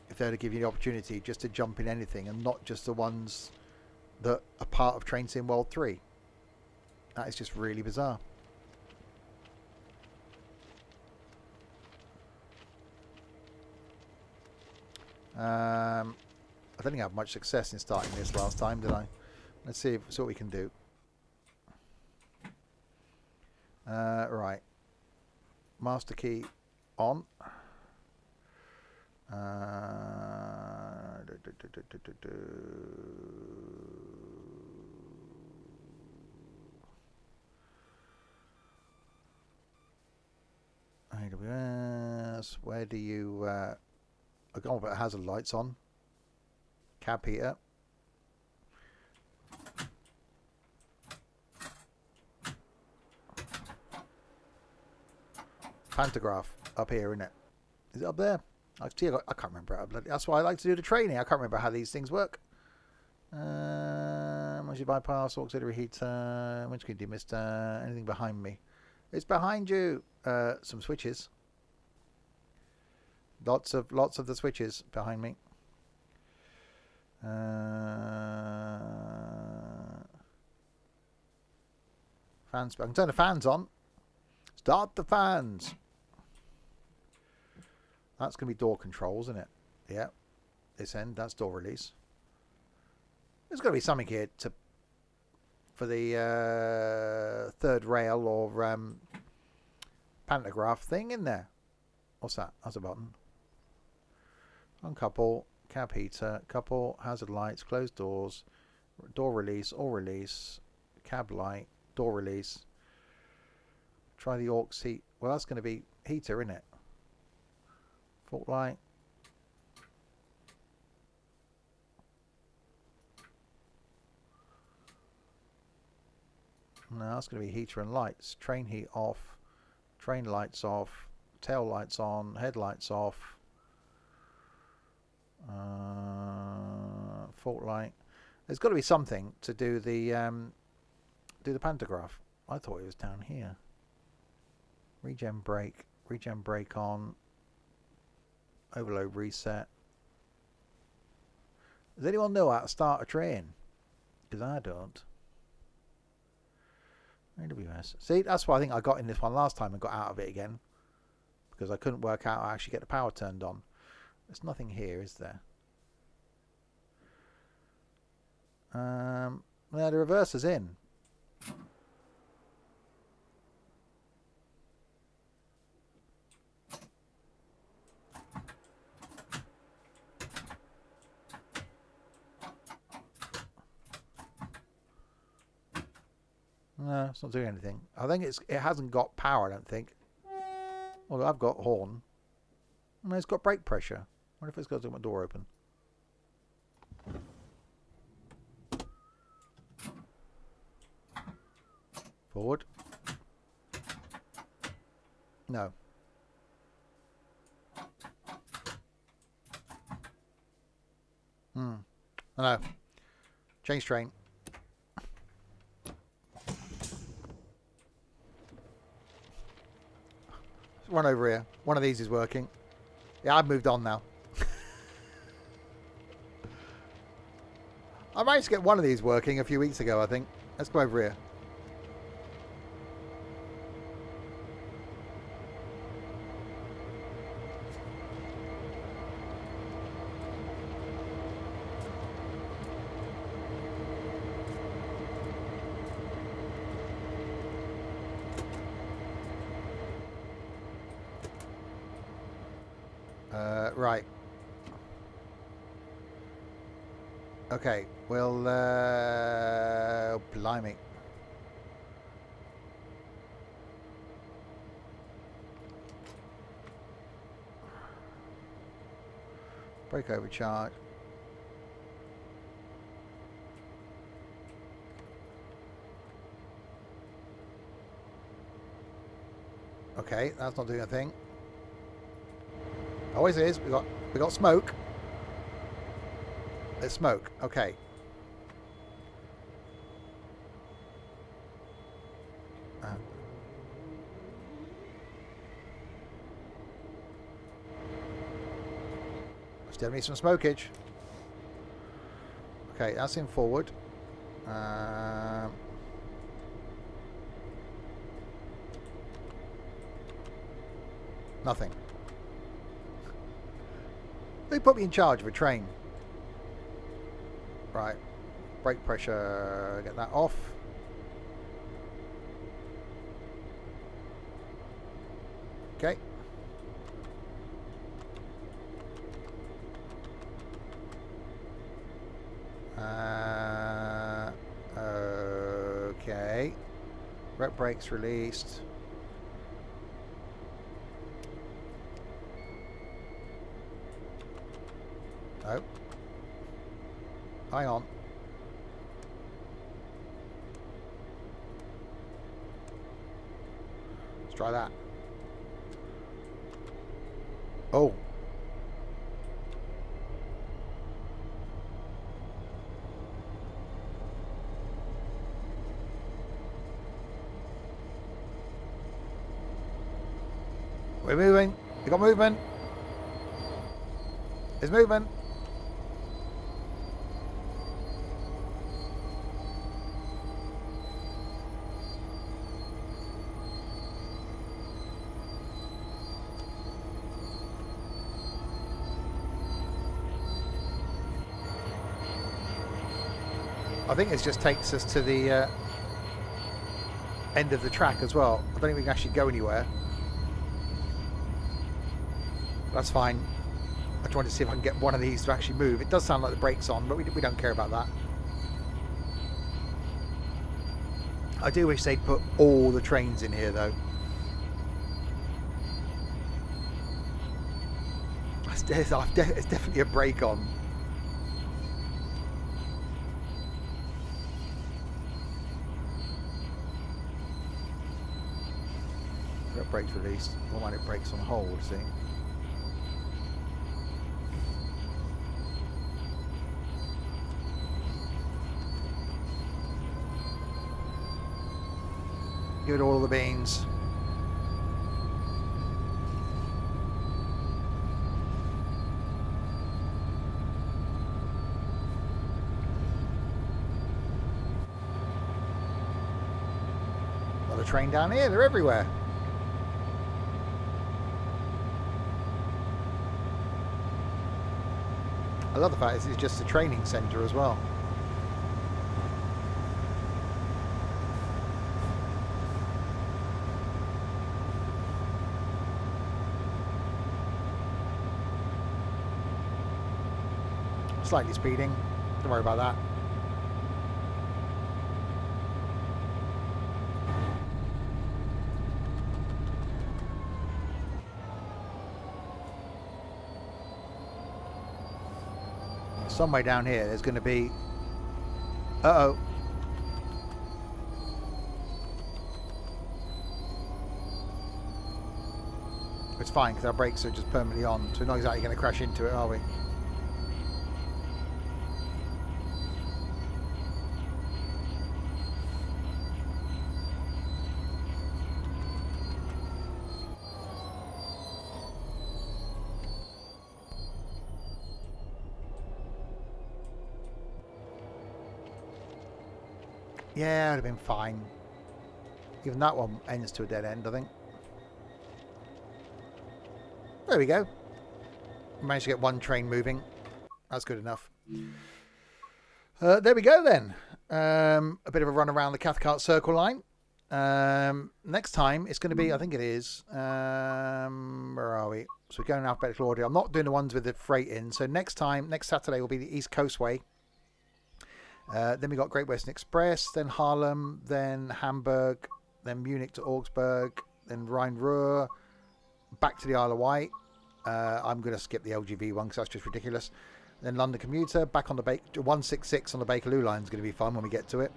if they'd have given you the opportunity just to jump in anything and not just the ones that are part of Train Sim World 3. That is just really bizarre. I don't think I had much success in starting this last time, did I? Let's see what we can do. Right. Master key on. AWS. Where do you... I've got about hazard lights on. Cab heater. Pantograph up here, isn't it? Is it up there? I can't remember how. That's why I like to do the training. I can't remember how these things work. Once you bypass auxiliary heater, which can you do, Mister? Anything behind me? It's behind you. Some switches. Lots of the switches behind me. Fans. I can turn the fans on. Start the fans. That's going to be door controls, isn't it? Yeah. This end, that's door release. There's got to be something here for the third rail or pantograph thing in there. What's that? That's a button. Uncouple, cab heater, couple, hazard lights, closed doors, door release, all release, cab light, door release. Try the aux heat. Well, that's going to be heater, isn't it? Fault light. No, that's going to be heater and lights. Train heat off. Train lights off. Tail lights on. Headlights off. Fault light. There's got to be something to do the pantograph. I thought it was down here. Regen brake on. Overload reset. Does anyone know how to start a train? Because I don't. AWS. See, that's why I think I got in this one last time and got out of it again. Because I couldn't work out how to actually get the power turned on. There's nothing here, is there? No, the reverser's in. No, it's not doing anything. I think it hasn't got power, I don't think. Well, I've got horn. No, it's got brake pressure. I wonder if it's got to get my door open. Forward. No. I know. Change train. Run over here. One of these is working. Yeah, I've moved on now. I managed to get one of these working a few weeks ago, I think. Let's go over here. Right. Okay, well, blimey. Brake overcharge. Okay, that's not doing a thing. Always is. We got smoke. There's smoke. Okay. Definitely some smokage. Okay, that's in forward. Nothing. They put me in charge of a train. Right. Brake pressure. Get that off. Okay. Okay. Rep brakes released. Oh. Hang on. Let's try that. Oh. We're moving. We got movement. There's movement. I think it just takes us to the end of the track as well. I don't think we can actually go anywhere. That's fine. I just wanted to see if I can get one of these to actually move. It does sound like the brake's on, but we don't care about that. I do wish they'd put all the trains in here, though. It's definitely a brake on. Got brakes released. Automatic brakes on hold, see? Give it all the beans. Another train down here, they're everywhere. I love the fact this is just a training centre as well. Slightly speeding, don't worry about that. Somewhere down here there's going to be... Uh-oh. It's fine because our brakes are just permanently on, so we're not exactly going to crash into it, are we? Yeah, it would have been fine. Even that one ends to a dead end, I think. There we go. Managed to get one train moving. That's good enough. There we go then. A bit of a run around the Cathcart Circle Line. Next time it's going to be, I think it is, where are we? So we're going in alphabetical order. I'm not doing the ones with the freight in. So next Saturday will be the East Coast Way. Then we got Great Western Express, then Haarlem, then Hamburg, then Munich to Augsburg, then Rhine-Ruhr, back to the Isle of Wight. I'm going to skip the LGV one because that's just ridiculous. Then London commuter, back on the 166 on the Bakerloo line is going to be fun when we get to it.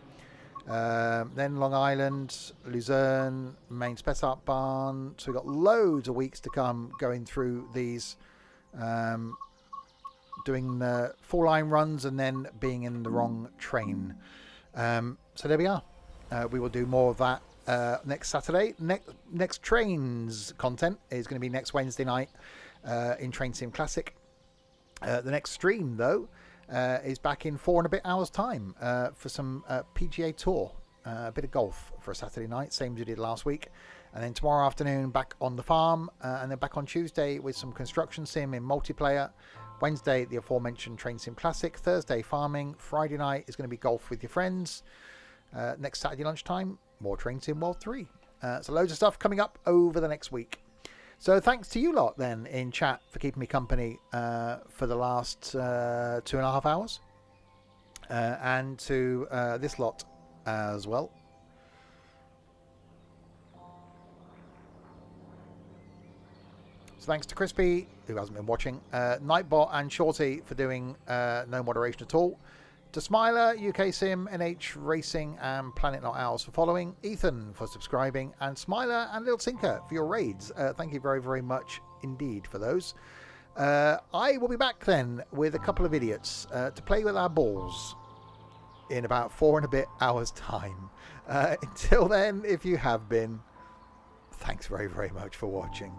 Then Long Island, Luzerne, Main Spessartbahn. So we've got loads of weeks to come going through these, doing the full line runs and then being in the wrong train. So there we are. We will do more of that next Saturday. Next trains content is going to be next Wednesday night in Train Sim Classic. The next stream, though, is back in 4 and a bit hours' time for some PGA Tour. A bit of golf for a Saturday night, same as we did last week. And then tomorrow afternoon, back on the farm. And then back on Tuesday with some construction sim in multiplayer. Wednesday, the aforementioned Train Sim Classic. Thursday, farming. Friday night is going to be golf with your friends. Next Saturday lunchtime, more Train Sim World 3. So loads of stuff coming up over the next week. So thanks to you lot then in chat for keeping me company for the last 2.5 hours. And to this lot as well. So thanks to Crispy, who hasn't been watching, Nightbot and Shorty for doing no moderation at all. To Smiler, UK Sim, NH Racing, and Planet Not Owls for following. Ethan for subscribing, and Smiler and Little Tinker for your raids. Thank you very, very much indeed for those. I will be back then with a couple of idiots to play with our balls in about 4 and a bit hours time. Until then, if you have been, thanks very, very much for watching.